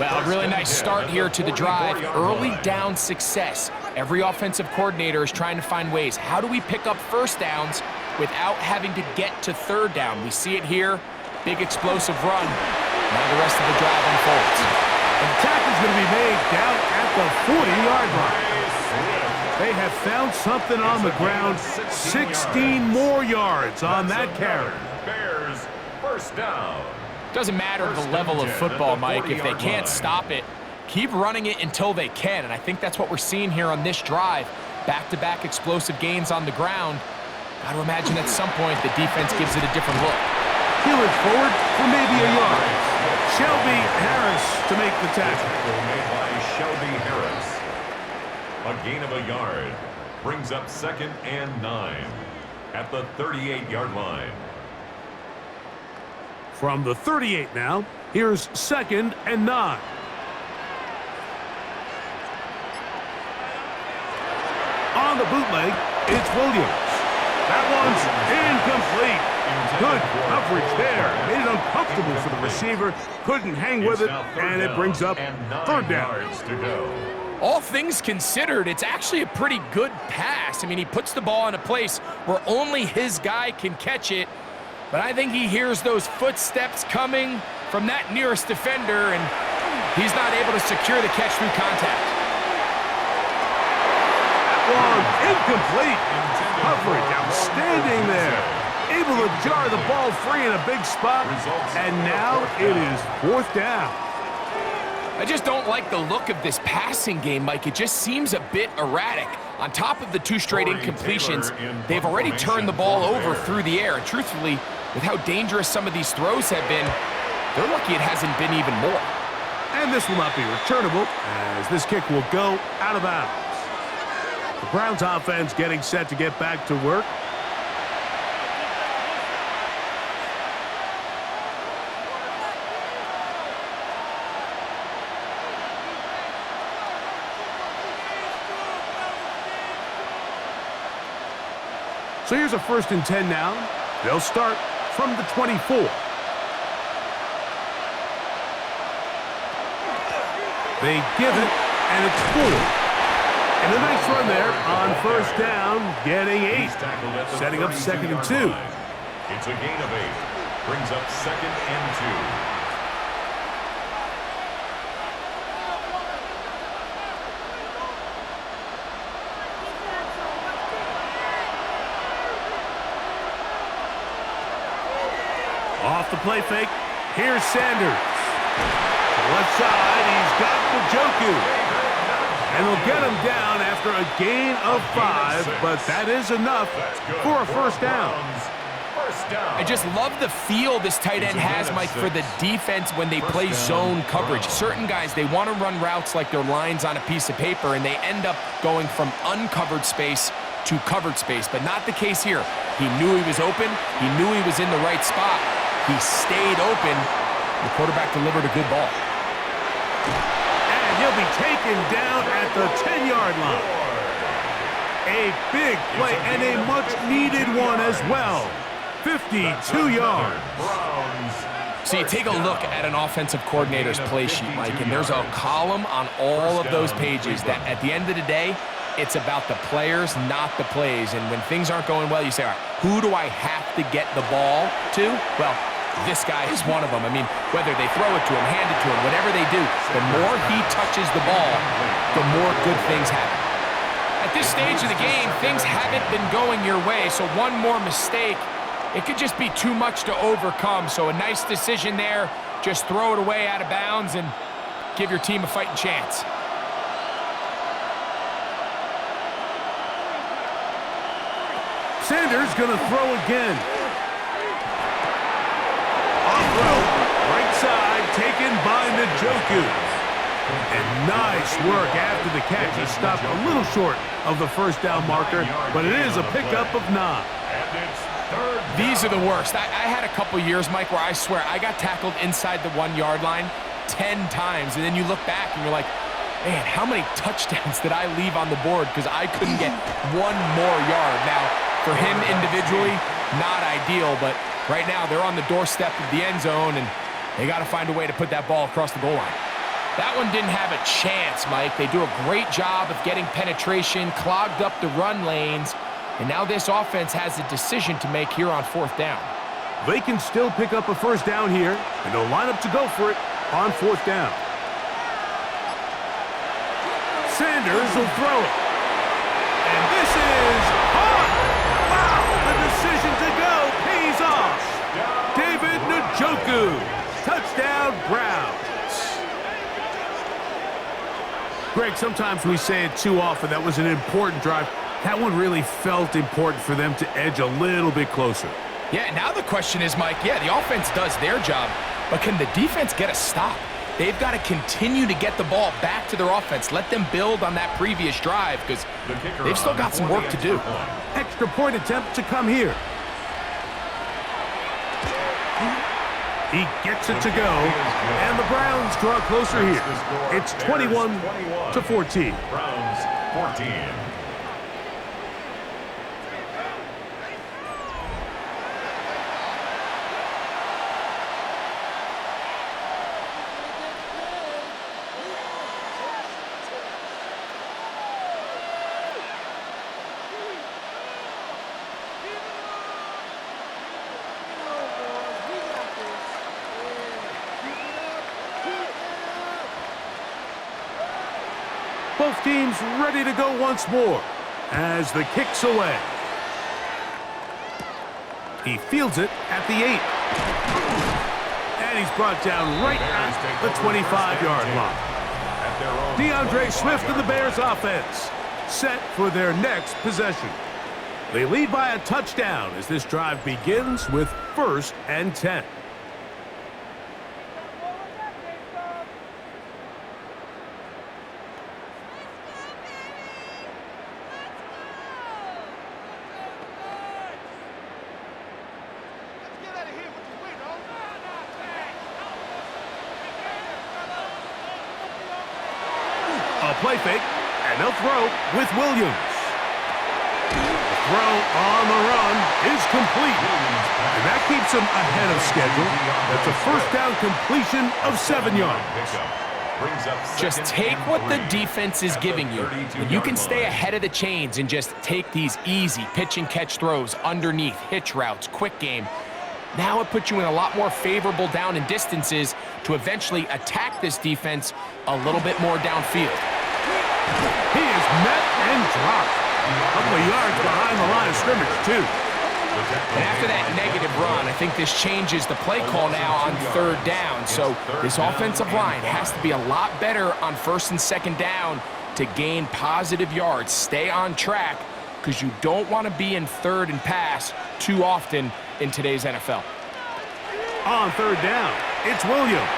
Speaker 2: Well, a really nice start here to the drive. Early down success. Every offensive coordinator is trying to find ways. How do we pick up first downs without having to get to third down? We see it here. Big explosive run. Now the rest of the drive unfolds.
Speaker 1: The tackle's going to be made down at the 40-yard line. They have found something on the ground. 16 more yards on that carry.
Speaker 3: Bears first down.
Speaker 2: Doesn't matter the level of football, Mike. If they can't stop it, keep running it until they can. And I think that's what we're seeing here on this drive. Back-to-back explosive gains on the ground. Got to imagine at some point the defense gives it a different look.
Speaker 1: He'll it forward for maybe a yard. Shelby Harris to make the tackle.
Speaker 3: Made by Shelby Harris. A gain of a yard. Brings up 2nd and 9 at the 38-yard line.
Speaker 1: From the 38 now, here's 2nd and 9. On the bootleg, it's Williams. That one's incomplete. Good coverage there. Made it uncomfortable for the receiver. Couldn't hang with it, and it brings up third down.
Speaker 2: All things considered, it's actually a pretty good pass. I mean, he puts the ball in a place where only his guy can catch it. But I think he hears those footsteps coming from that nearest defender, and he's not able to secure the catch through contact.
Speaker 1: That one incomplete. Coverage outstanding there. Able to jar the ball free in a big spot, and now it is fourth down.
Speaker 2: I just don't like the look of this passing game, Mike. It just seems a bit erratic. On top of the 2 straight incompletions, they've already turned the ball over through the air. And truthfully, with how dangerous some of these throws have been, they're lucky it hasn't been even more.
Speaker 1: And this will not be returnable, as this kick will go out of bounds. The Browns offense getting set to get back to work. So here's a 1st and 10 now. They'll start from the 24. They give it, and it's 4. And a nice run there on first down, getting 8. Setting up 2nd and 2.
Speaker 3: It's a gain of 8. Brings up 2nd and 2.
Speaker 1: Off the play fake, here's Sanders. Left side, he's got Njoku. And they'll get him down after a gain of 5, but that is enough for a first down.
Speaker 3: First down.
Speaker 2: I just love the feel this tight end has, Mike, for the defense when they play zone coverage. Certain guys, they want to run routes like they're lines on a piece of paper, and they end up going from uncovered space to covered space, but not the case here. He knew he was open. He knew he was in the right spot. He stayed open. The quarterback delivered a good ball.
Speaker 1: And he'll be taken down at the 10-yard line. A big play and a much-needed one as well. 52 yards.
Speaker 2: So you take a look at an offensive coordinator's play sheet, Mike, and there's a column on all of those pages that at the end of the day, it's about the players, not the plays. And when things aren't going well, you say, all right, who do I have to get the ball to? Well, this guy is one of them. I mean, whether they throw it to him, hand it to him, whatever they do, the more he touches the ball, the more good things happen. At this stage of the game, things haven't been going your way, so one more mistake, it could just be too much to overcome. So a nice decision there. Just throw it away out of bounds and give your team a fighting chance.
Speaker 1: Sanders going to throw again. Off-throw, right side, taken by Njoku. And nice work after the catch. He stopped a little short of the first down marker, but it is a pickup of 9.
Speaker 2: These are the worst. I had a couple years, Mike, where I swear I got tackled inside the 1-yard line 10 times, and then you look back and you're like, man, how many touchdowns did I leave on the board because I couldn't get one more yard? Now, for him individually, not ideal, but right now they're on the doorstep of the end zone, and they got to find a way to put that ball across the goal line. That one didn't have a chance, Mike. They do a great job of getting penetration, clogged up the run lanes, and now this offense has a decision to make here on 4th down.
Speaker 1: They can still pick up a first down here, and they'll line up to go for it on 4th down. Sanders will throw it. And this is hot. Wow, the decision to go pays off. David Njoku, touchdown Browns. Greg, sometimes we say it too often. That was an important drive. That one really felt important for them to edge a little bit closer.
Speaker 2: Yeah, now the question is, Mike, yeah, the offense does their job, but can the defense get a stop? They've got to continue to get the ball back to their offense. Let them build on that previous drive because they've still got some work to do.
Speaker 1: Extra point attempt to come here. He gets it to go, and the Browns draw closer here. It's 21-14.
Speaker 3: Browns 14.
Speaker 1: Both teams ready to go once more as the kick's away. He fields it at the 8. And he's brought down right at the 25-yard line. DeAndre Swift and the Bears offense set for their next possession. They lead by a touchdown as this drive begins with 1st and 10. Play fake, and they'll throw with Williams. The throw on the run is complete, and that keeps him ahead of schedule. That's a first down completion of 7 yards.
Speaker 2: Just take what the defense is giving you, and you can stay ahead of the chains and just take these easy pitch and catch throws underneath, hitch routes, quick game. Now it puts you in a lot more favorable down and distances to eventually attack this defense a little bit more downfield.
Speaker 1: He is met and dropped. A couple of yards behind the line of scrimmage, too.
Speaker 2: And after that negative run, I think this changes the play call now on 3rd down. So this offensive line has to be a lot better on 1st and 2nd down to gain positive yards, stay on track, because you don't want to be in third and pass too often in today's NFL.
Speaker 1: On third down, it's Williams.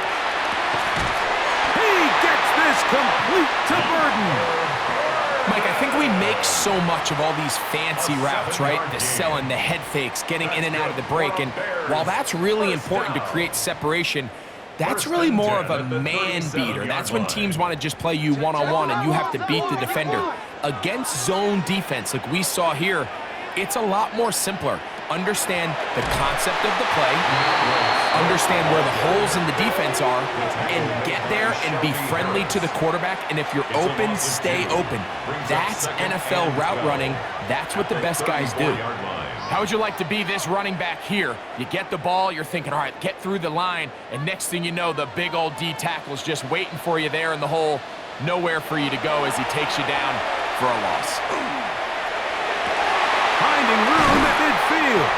Speaker 1: He gets this complete to Burden.
Speaker 2: Mike, I think we make so much of all these fancy routes, right? The selling, the head fakes, getting in and out of the break. And while that's really important to create separation, that's really more of a man beater. That's when teams want to just play you one-on-one and you have to beat the defender. Against zone defense, like we saw here, it's a lot more simpler. Understand the concept of the play, understand where the holes in the defense are, and get there and be friendly to the quarterback. And if you're open, stay open. That's NFL route running. That's what the best guys do. How would you like to be this running back here? You get the ball, you're thinking, all right, get through the line, and next thing you know, the big old D tackle's just waiting for you there in the hole. Nowhere for you to go as he takes you down for a loss.
Speaker 1: Finding room at midfield.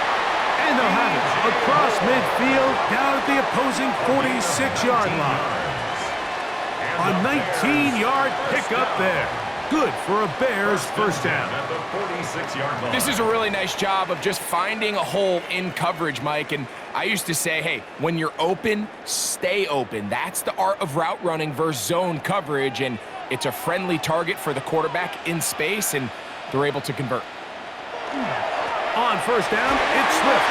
Speaker 1: And they'll have it across midfield down at the opposing 46-yard line. A 19-yard pickup there. Good for a Bears first down.
Speaker 2: This is a really nice job of just finding a hole in coverage, Mike. And I used to say, hey, when you're open, stay open. That's the art of route running versus zone coverage. And it's a friendly target for the quarterback in space, and they're able to convert.
Speaker 1: On first down, it's Swift.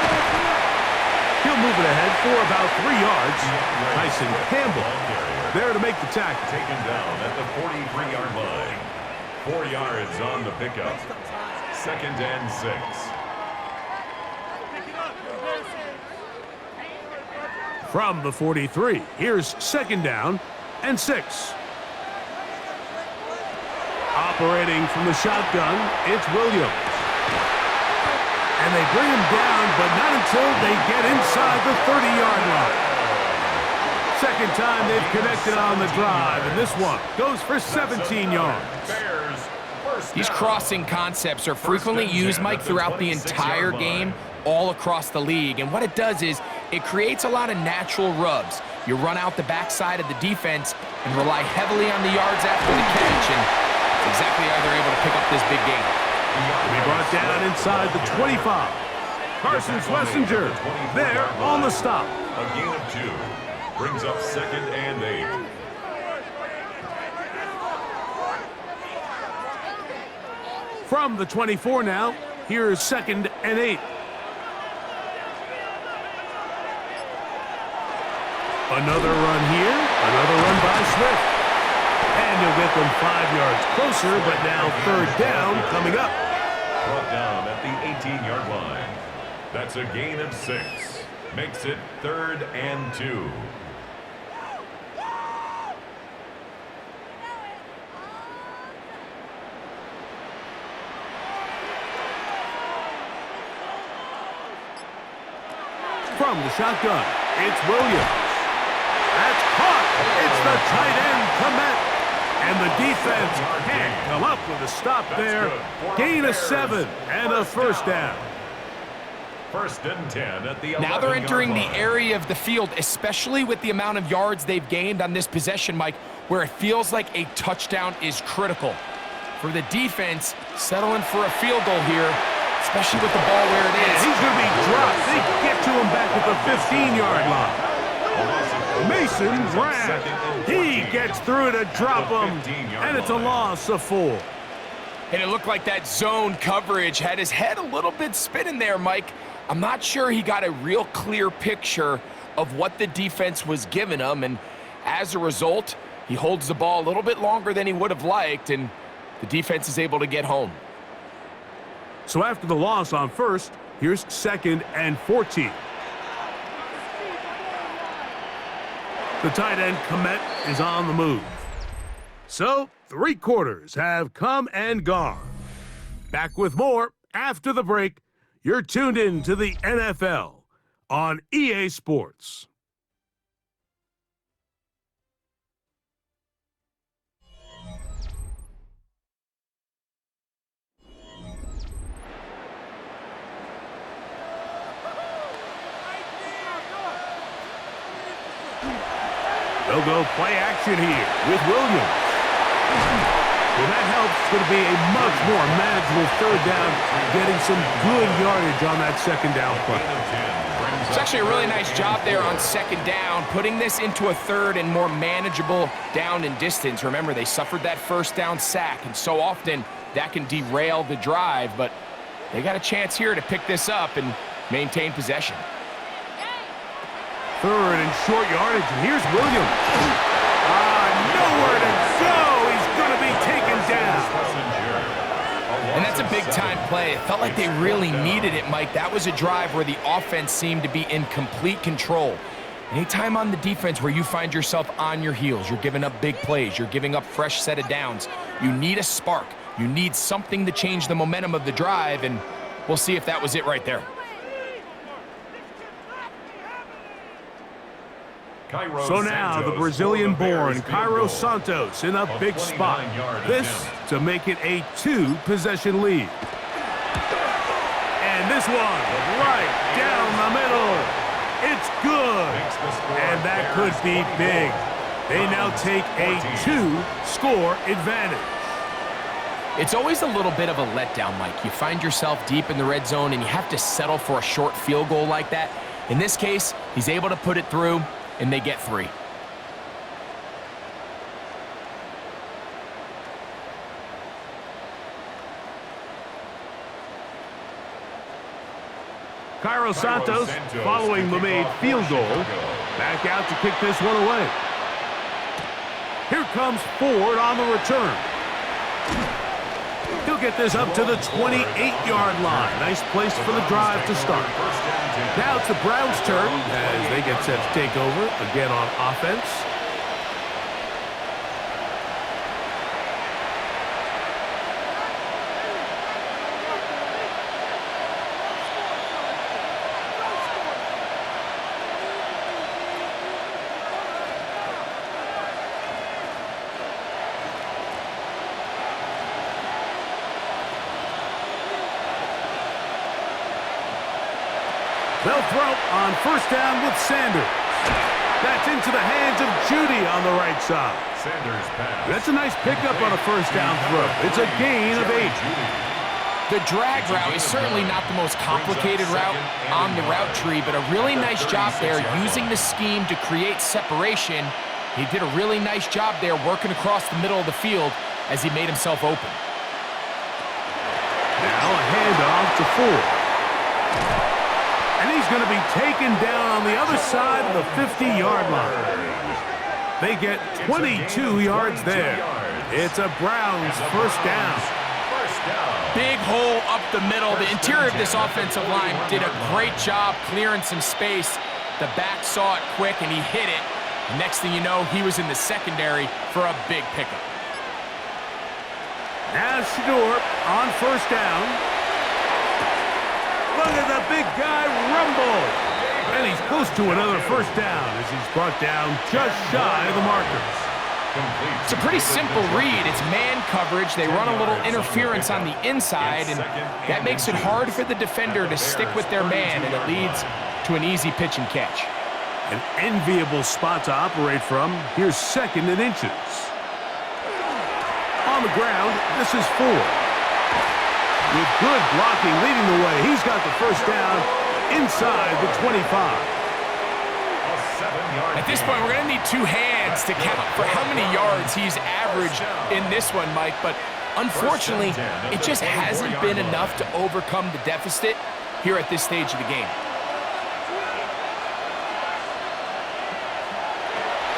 Speaker 1: He'll move it ahead for about 3 yards. Tyson Campbell there to make the tackle.
Speaker 3: Taken down at the 43-yard line. 4 yards on the pickup. 2nd and 6.
Speaker 1: From the 43, here's 2nd down and 6. Operating from the shotgun, it's Williams. And they bring him down, but not until they get inside the 30-yard line. Second time they've connected on the drive, and this one goes for 17 yards.
Speaker 2: These crossing concepts are frequently used, Mike, throughout the entire game, all across the league. And what it does is it creates a lot of natural rubs. You run out the backside of the defense and rely heavily on the yards after the catch, and that's exactly how they're able to pick up this big game.
Speaker 1: Be brought down inside the 25. Carson Schlesinger there on the stop.
Speaker 3: A gain of 2. Brings up 2nd and 8.
Speaker 1: From the 24 now, here's 2nd and 8. Another run here, another run by Swift. And he'll get them 5 yards closer, but now 3rd down coming up.
Speaker 3: Brought down at the 18-yard line. That's a gain of 6. Makes it 3rd and 2.
Speaker 1: From the shotgun, it's Williams. That's caught. It's the tight end, Komet. And the defense can't come up with a stop there. Gain of 7 and a first down.
Speaker 3: 1st and 10 at the 11-yard line.
Speaker 2: Now they're entering the area of the field, especially with the amount of yards they've gained on this possession, Mike, where it feels like a touchdown is critical. For the defense, settling for a field goal here, especially with the ball where it is.
Speaker 1: He's going to be dropped. They get to him back at the 15-yard line. Mason Grant, he gets through to drop him, and it's a loss of 4.
Speaker 2: And it looked like that zone coverage had his head a little bit spinning there, Mike. I'm not sure he got a real clear picture of what the defense was giving him, and as a result, he holds the ball a little bit longer than he would have liked, and the defense is able to get home.
Speaker 1: So after the loss on first, here's 2nd and 14. The tight end, Komet, is on the move. So, 3 quarters have come and gone. Back with more after the break. You're tuned in to the NFL on EA Sports. They'll go play action here with Williams. Well, that helps. It's going to be a much more manageable third down, getting some good yardage on that second down play.
Speaker 2: It's actually a really nice job there on second down, putting this into a third and more manageable down and distance. Remember, they suffered that first down sack, and so often that can derail the drive, but they got a chance here to pick this up and maintain possession.
Speaker 1: Third and short yardage, and here's Williams. Nowhere to go. He's going to be taken down.
Speaker 2: And that's a big-time play. It felt like they really needed it, Mike. That was a drive where the offense seemed to be in complete control. Anytime on the defense where you find yourself on your heels, you're giving up big plays, you're giving up fresh set of downs, you need a spark. You need something to change the momentum of the drive, and we'll see if that was it right there.
Speaker 1: So now the Brazilian-born Cairo Santos in a big spot. This to make it a 2-possession lead. And this one right down the middle. It's good. And that could be big. They now take a 2-score advantage.
Speaker 2: It's always a little bit of a letdown, Mike. You find yourself deep in the red zone and you have to settle for a short field goal like that. In this case, he's able to put it through, and they get 3.
Speaker 1: Cairo Santos, following the made field goal, back out to kick this one away. Here comes Ford on the return. He'll get this up to the 28-yard line. Nice place for the drive to start. Now it's the Browns' turn as they get set to take over again on offense. They'll throw on first down with Sanders. That's into the hands of Judy on the right side.
Speaker 3: Sanders pass.
Speaker 1: That's a nice pickup on a first down throw. It's a gain of 8.
Speaker 2: The drag route is certainly not the most complicated route on the route tree, but a really nice job there using the scheme to create separation. He did a really nice job there working across the middle of the field as he made himself open.
Speaker 1: Now a handoff to Ford. And he's going to be taken down on the other side of the 50-yard line. They get 22 yards there. It's a Browns first down.
Speaker 2: Big hole up the middle. The interior of this offensive line did a great job clearing some space. The back saw it quick, and he hit it. Next thing you know, he was in the secondary for a big pickup.
Speaker 1: Now Shador on first down. Look at the big guy rumble. And he's close to another first down as he's brought down just shy of the markers.
Speaker 2: It's a pretty simple read. It's man coverage. They run a little interference on the inside, and that makes it hard for the defender to stick with their man, and it leads to an easy pitch and catch.
Speaker 1: An enviable spot to operate from. Here's second and inches. On the ground, this is Ford. With good blocking leading the way, he's got the first down inside the 25.
Speaker 2: At this point, we're going to need 2 hands to count for how many yards he's averaged in this one, Mike. But unfortunately, it just hasn't been enough to overcome the deficit here at this stage of the game.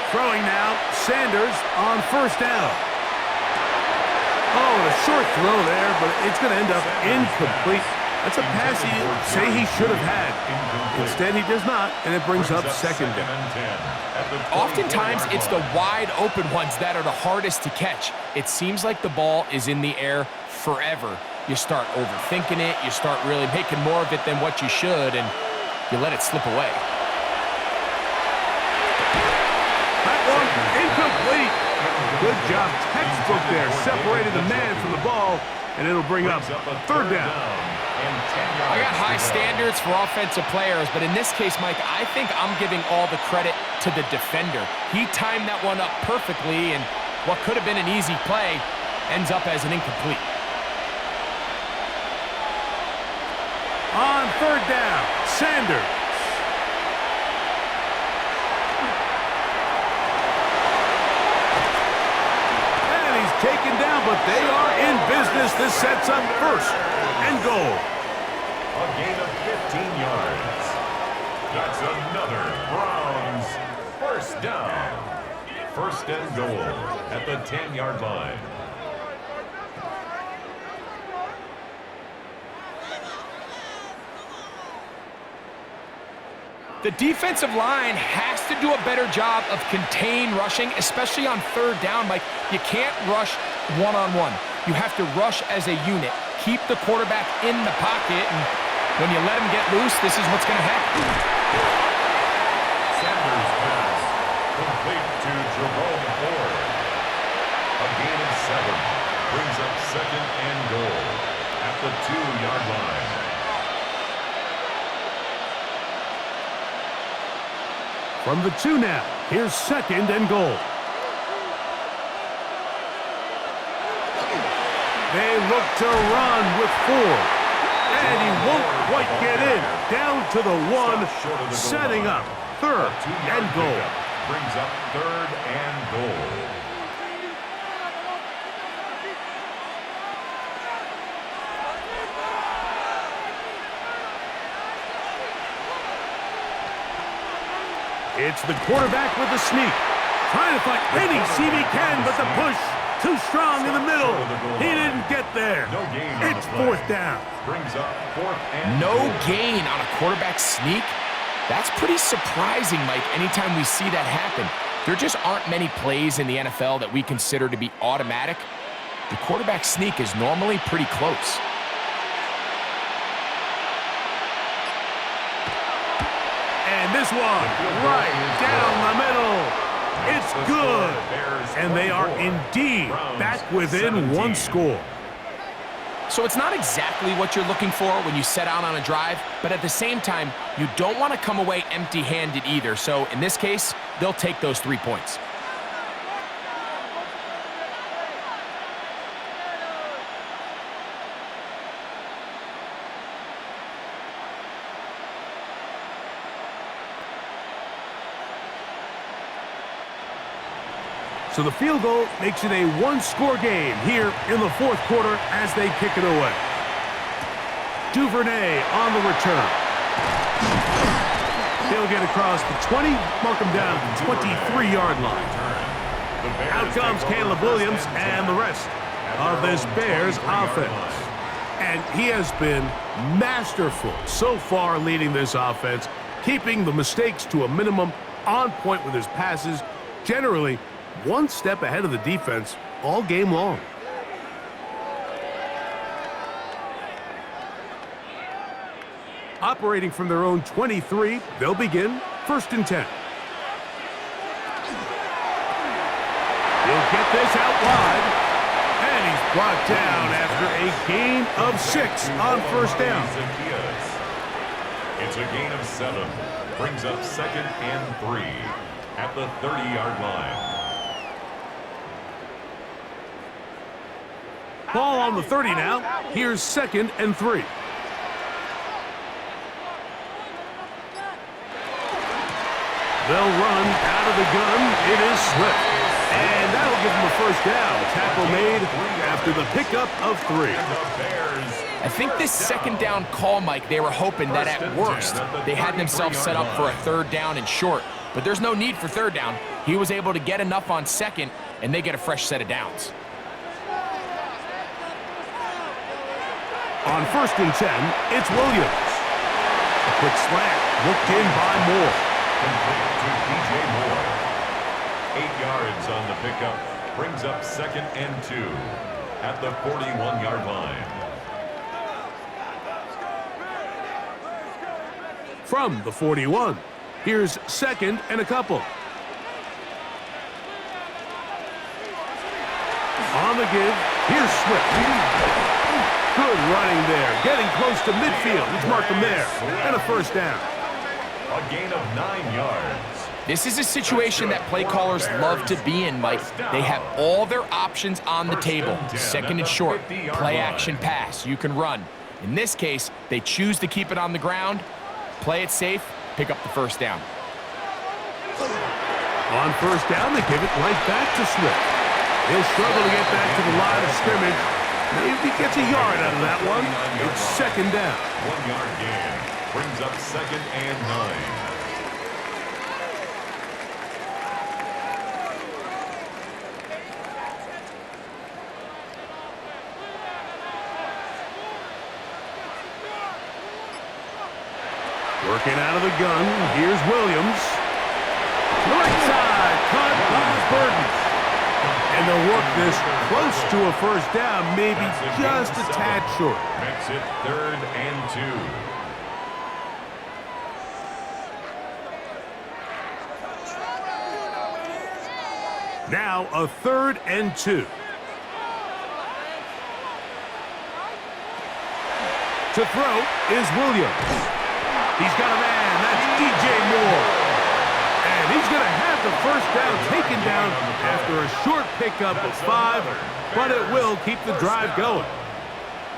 Speaker 1: Throwing now, Sanders on first down. Oh, a short throw there, but it's going to end up incomplete. That's a pass he say he should have had. Instead, he does not, and it brings up second down.
Speaker 2: Oftentimes, it's the wide open ones that are the hardest to catch. It seems like the ball is in the air forever. You start overthinking it, you start really making more of it than what you should, and you let it slip away.
Speaker 1: That one incomplete. Good job, textbook there. Separated the man from the ball, and it'll bring up third down.
Speaker 2: I got high standards for offensive players, but in this case, Mike, I think I'm giving all the credit to the defender. He timed that one up perfectly, and what could have been an easy play ends up as an incomplete.
Speaker 1: On third down, Sanders. And he's taken down, but they are in business. This sets up first and goal.
Speaker 3: A gain of 15 yards. That's another Browns first down. First and goal at the 10-yard line.
Speaker 2: The defensive line has to do a better job of contain rushing, especially on third down. Like, you can't rush one-on-one. You have to rush as a unit. Keep the quarterback in the pocket, and when you let him get loose, this is what's going to happen.
Speaker 3: Sanders pass complete to Jerome Ford. A gain of 7 brings up second and goal at the 2-yard line.
Speaker 1: From the 2 now, here's second and goal. They look to run with 4. And he won't quite get in. Down to the 1, setting up third and goal.
Speaker 3: Brings up third and goal.
Speaker 1: It's the quarterback with the sneak. Trying to find any seam he can, but the push too strong in the middle. He didn't get there.
Speaker 3: No gain on
Speaker 1: It's
Speaker 3: the play.
Speaker 1: fourth down.
Speaker 3: Brings up fourth and
Speaker 2: No
Speaker 3: goal.
Speaker 2: gain on a quarterback sneak? That's pretty surprising, Mike, anytime we see that happen. There just aren't many plays in the NFL that we consider to be automatic. The quarterback sneak is normally pretty close.
Speaker 1: And this one, right down the middle. It's good. And they are indeed back within 1 score.
Speaker 2: So it's not exactly what you're looking for when you set out on a drive, but at the same time, you don't want to come away empty-handed either. So in this case, they'll take those 3 points.
Speaker 1: So the field goal makes it a 1-score game here in the 4th quarter as they kick it away. Duvernay on the return. He'll get across the 20, mark him down at the 23-yard line. Out comes Caleb Williams and the rest of this Bears offense. And he has been masterful so far leading this offense, keeping the mistakes to a minimum, on point with his passes, generally 1 step ahead of the defense all game long. Operating from their own 23, they'll begin 1st and 10. He'll get this out wide, and he's brought down after a gain of 6 on 1st down.
Speaker 3: It's a gain of 7. Brings up second and 3 at the 30-yard line.
Speaker 1: Ball on the 30 now. Here's 2nd and 3. They'll run out of the gun. It is Swift. And that'll give them a 1st down. Tackle made after the pickup of 3.
Speaker 2: I think this 2nd down call, Mike, they were hoping that at worst they had themselves set up for a 3rd down and short. But there's no need for 3rd down. He was able to get enough on 2nd, and they get a fresh set of downs.
Speaker 1: On 1st and 10, it's Williams. A quick slant, looked in by Moore.
Speaker 3: Complete to DJ Moore. 8 yards on the pickup. Brings up 2nd and 2 at the 41-yard line.
Speaker 1: From the 41, here's 2nd and a couple. On the give, here's Swift. Good running there, getting close to midfield. He's marked him there, and a 1st down.
Speaker 3: A gain of 9 yards.
Speaker 2: This is a situation that play callers love to be in, Mike. They have all their options on the table. Second and short, play action pass. You can run. In this case, they choose to keep it on the ground, play it safe, pick up the first down.
Speaker 1: On first down, they give it right back to Swift. He'll struggle to get back to the line of scrimmage. Maybe gets a yard out of that one. It's second down.
Speaker 3: 1 yard gain brings up second and 9.
Speaker 1: Working out of the gun, here's Williams. Right side, caught Osborne. And they'll work this close to a first down, maybe just a tad short.
Speaker 3: Makes it 3rd and 2.
Speaker 1: Now a 3rd and 2. To throw is Williams. He's got a man. That's DJ Moore. And he's going to have the first down taken down after a short pickup of 5, but it will keep the drive going.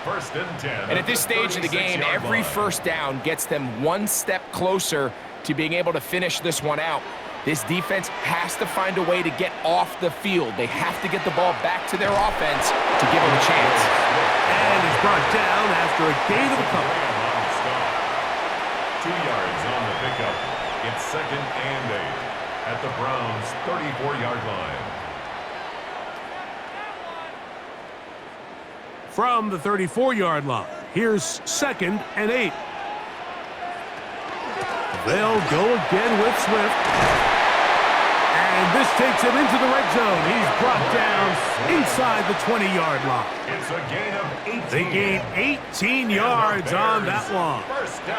Speaker 3: 1st and 10.
Speaker 2: And at this stage of the game, every first down gets them one step closer to being able to finish this one out. This defense has to find a way to get off the field. They have to get the ball back to their offense to give them a chance.
Speaker 1: And it's brought down after a gain of a couple.
Speaker 3: 2 yards on the pickup. It's 2nd and 8 at the Browns' 34-yard line.
Speaker 1: From the 34-yard line, here's 2nd and 8. They'll go again with Swift. And this takes him into the red zone. He's brought down inside the 20-yard line.
Speaker 3: It's a gain of 18.
Speaker 1: They gain 18 yards on that one.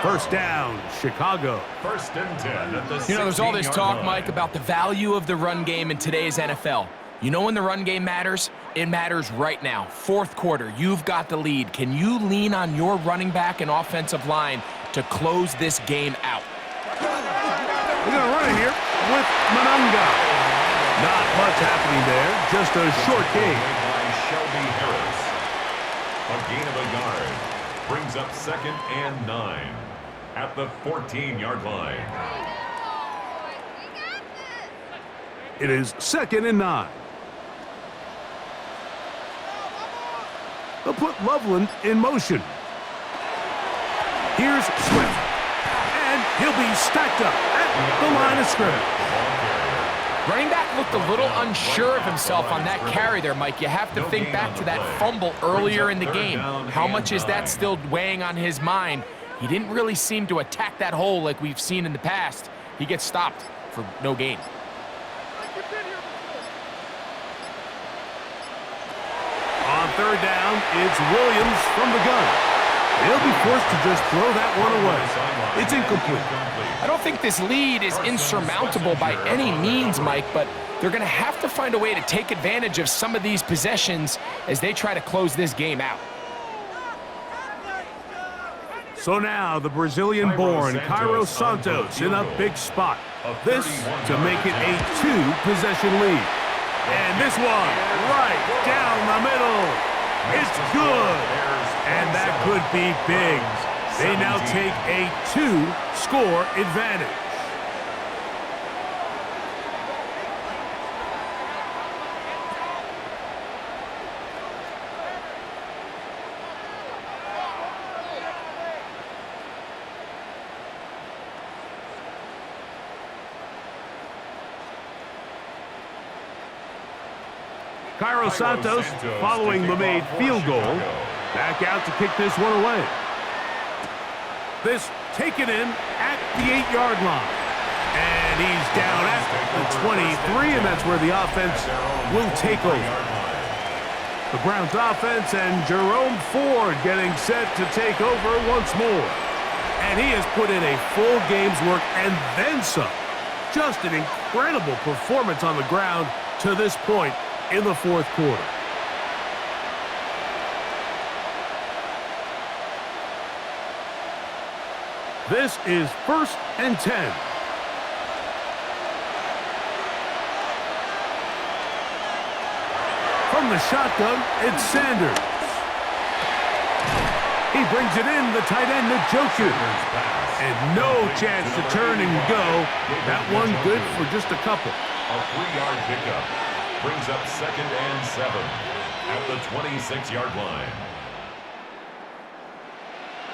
Speaker 1: First down, Chicago.
Speaker 3: 1st and 10 at the 16-yard line.
Speaker 2: You know, there's all this talk, Mike, about the value of the run game in today's NFL. You know when the run game matters? It matters right now. 4th quarter, you've got the lead. Can you lean on your running back and offensive line to close this game out?
Speaker 1: We're going to run it here with Mananga. Not much happening there, just a short gain.
Speaker 3: By Shelby Harris. A gain of a yard brings up 2nd and 9 at the 14-yard line.
Speaker 1: It is 2nd and 9. They'll put Loveland in motion. Here's Swift. And he'll be stacked up at the line of scrimmage.
Speaker 2: Running back looked a little unsure of himself on that carry there, Mike. You have to think back to that fumble earlier in the game. How much is that still weighing on his mind? He didn't really seem to attack that hole like we've seen in the past. He gets stopped for no gain.
Speaker 1: On 3rd down, it's Williams from the gun. They'll be forced to just throw that one away. It's incomplete.
Speaker 2: I don't think this lead is insurmountable by any means, Mike, but they're going to have to find a way to take advantage of some of these possessions as they try to close this game out.
Speaker 1: So now the Brazilian-born Cairo Santos in a big spot. This to make it a 2-possession lead. And this one right down the middle. It's good. And that could be big. They now take a 2-score advantage. Cairo Santos, following the made field goal, back out to kick this one away. This taken in at the 8-yard line. And he's down at the 23, and that's where the offense will take over. The Browns offense and Jerome Ford getting set to take over once more. And he has put in a full game's work and then some. Just an incredible performance on the ground to this point in the 4th quarter. This is 1st and 10. From the shotgun, it's Sanders. He brings it in, the tight end, Njoku. And no chance to turn and go. That one good for just a couple.
Speaker 3: A 3-yard pickup brings up 2nd and 7 at the 26-yard line.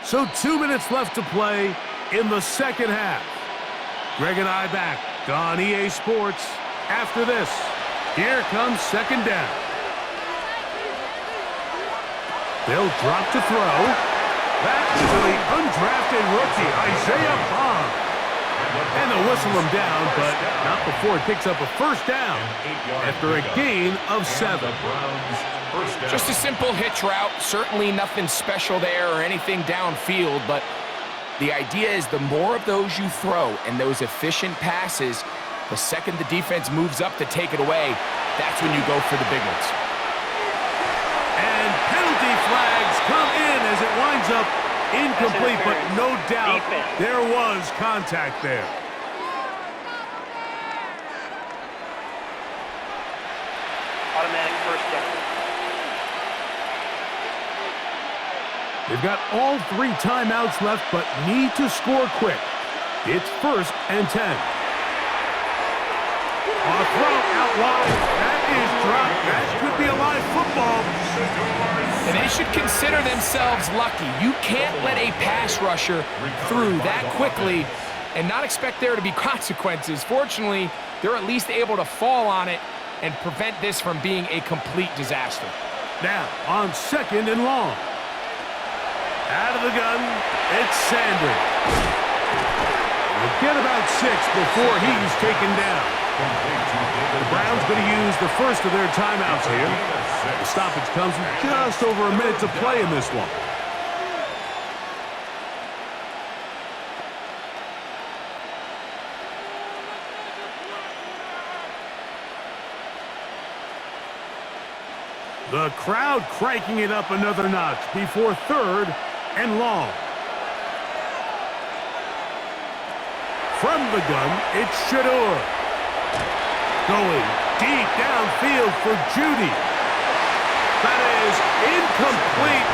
Speaker 1: So 2 minutes left to play in the second half. Greg and I back on EA Sports after this. Here comes second down. They'll drop to throw. Back to the undrafted rookie, Isaiah Bond. And they'll whistle him down, but not before he picks up a first down after a gain of 7.
Speaker 2: Just a simple hitch route. Certainly nothing special there or anything downfield, but the idea is the more of those you throw and those efficient passes, the second the defense moves up to take it away, that's when you go for the big ones.
Speaker 1: And penalty flags come in as it winds up incomplete, but no doubt there was contact there.
Speaker 5: Automatic first down.
Speaker 1: They've got all 3 timeouts left, but need to score quick. It's 1st and 10. On a throw out wide. That is dropped. That could be a live football.
Speaker 2: And they should consider themselves lucky. You can't let a pass rusher through that quickly and not expect there to be consequences. Fortunately, they're at least able to fall on it and prevent this from being a complete disaster.
Speaker 1: Now, on 2nd and long. Out of the gun, it's Sanders. We'll get about 6 before he's taken down. The Browns going to use the first of their timeouts here. The stoppage comes with just over a minute to play in this one. The crowd cranking it up another notch before 3rd and long. From the gun, it's Shador. Going deep downfield for Judy. That is incomplete.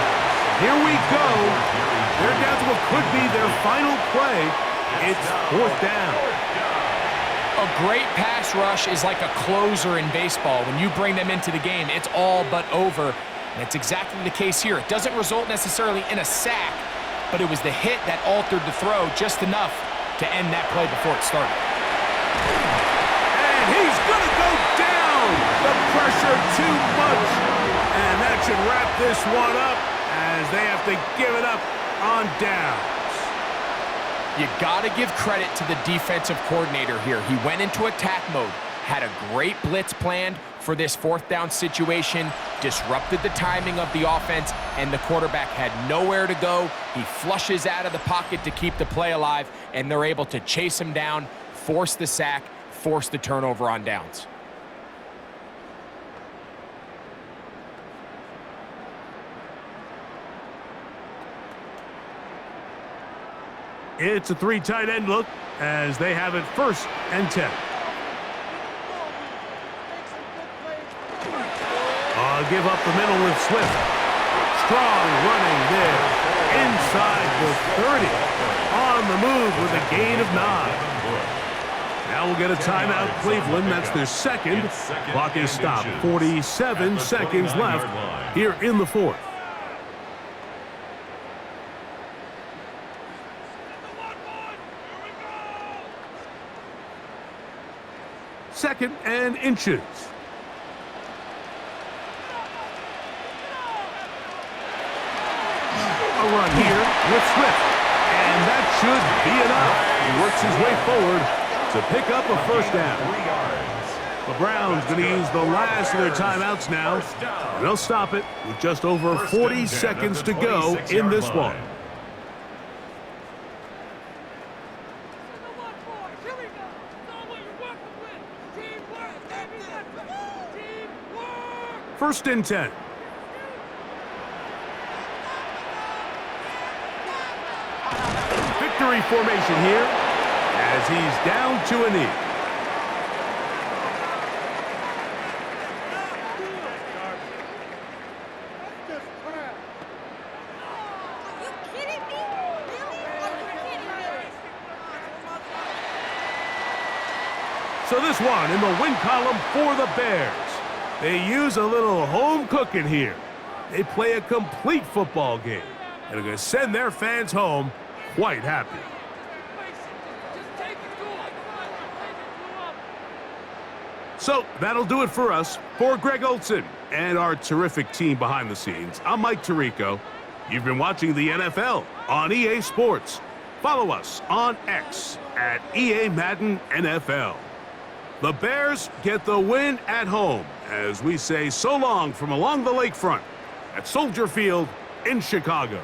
Speaker 1: Here we go. They're down to what could be their final play. It's 4th down.
Speaker 2: A great pass rush is like a closer in baseball. When you bring them into the game, it's all but over. And that's exactly the case here. It doesn't result necessarily in a sack, but it was the hit that altered the throw just enough to end that play before it started.
Speaker 1: And he's going to go down. The pressure too much. And that should wrap this one up as they have to give it up on downs.
Speaker 2: You got to give credit to the defensive coordinator here. He went into attack mode, had a great blitz planned for this 4th down situation, disrupted the timing of the offense, and the quarterback had nowhere to go. He flushes out of the pocket to keep the play alive, and they're able to chase him down, force the sack, force the turnover on downs.
Speaker 1: It's a 3 tight end look as they have it 1st and 10. Give up the middle with Swift. Strong running there. Inside the 30. On the move with a gain of 9. Now we'll get a timeout, Cleveland. That's their 2nd. Clock is stopped. 47 seconds left here in the 4th. Second and inches. A run here with Swift. And that should be enough. He works his way forward to pick up a 1st down. The Browns going to use the last of their timeouts now. And they'll stop it with just over 40 seconds to go in this one. First and 10. Victory formation here as he's down to a knee. So this one in the win column for the Bears. They use a little home cooking here. They play a complete football game and are going to send their fans home quite happy. So that'll do it for us. For Greg Olson and our terrific team behind the scenes, I'm Mike Tirico. You've been watching the NFL on EA Sports. Follow us on X at EA Madden NFL. The Bears get the win at home as we say so long from along the lakefront at Soldier Field in Chicago.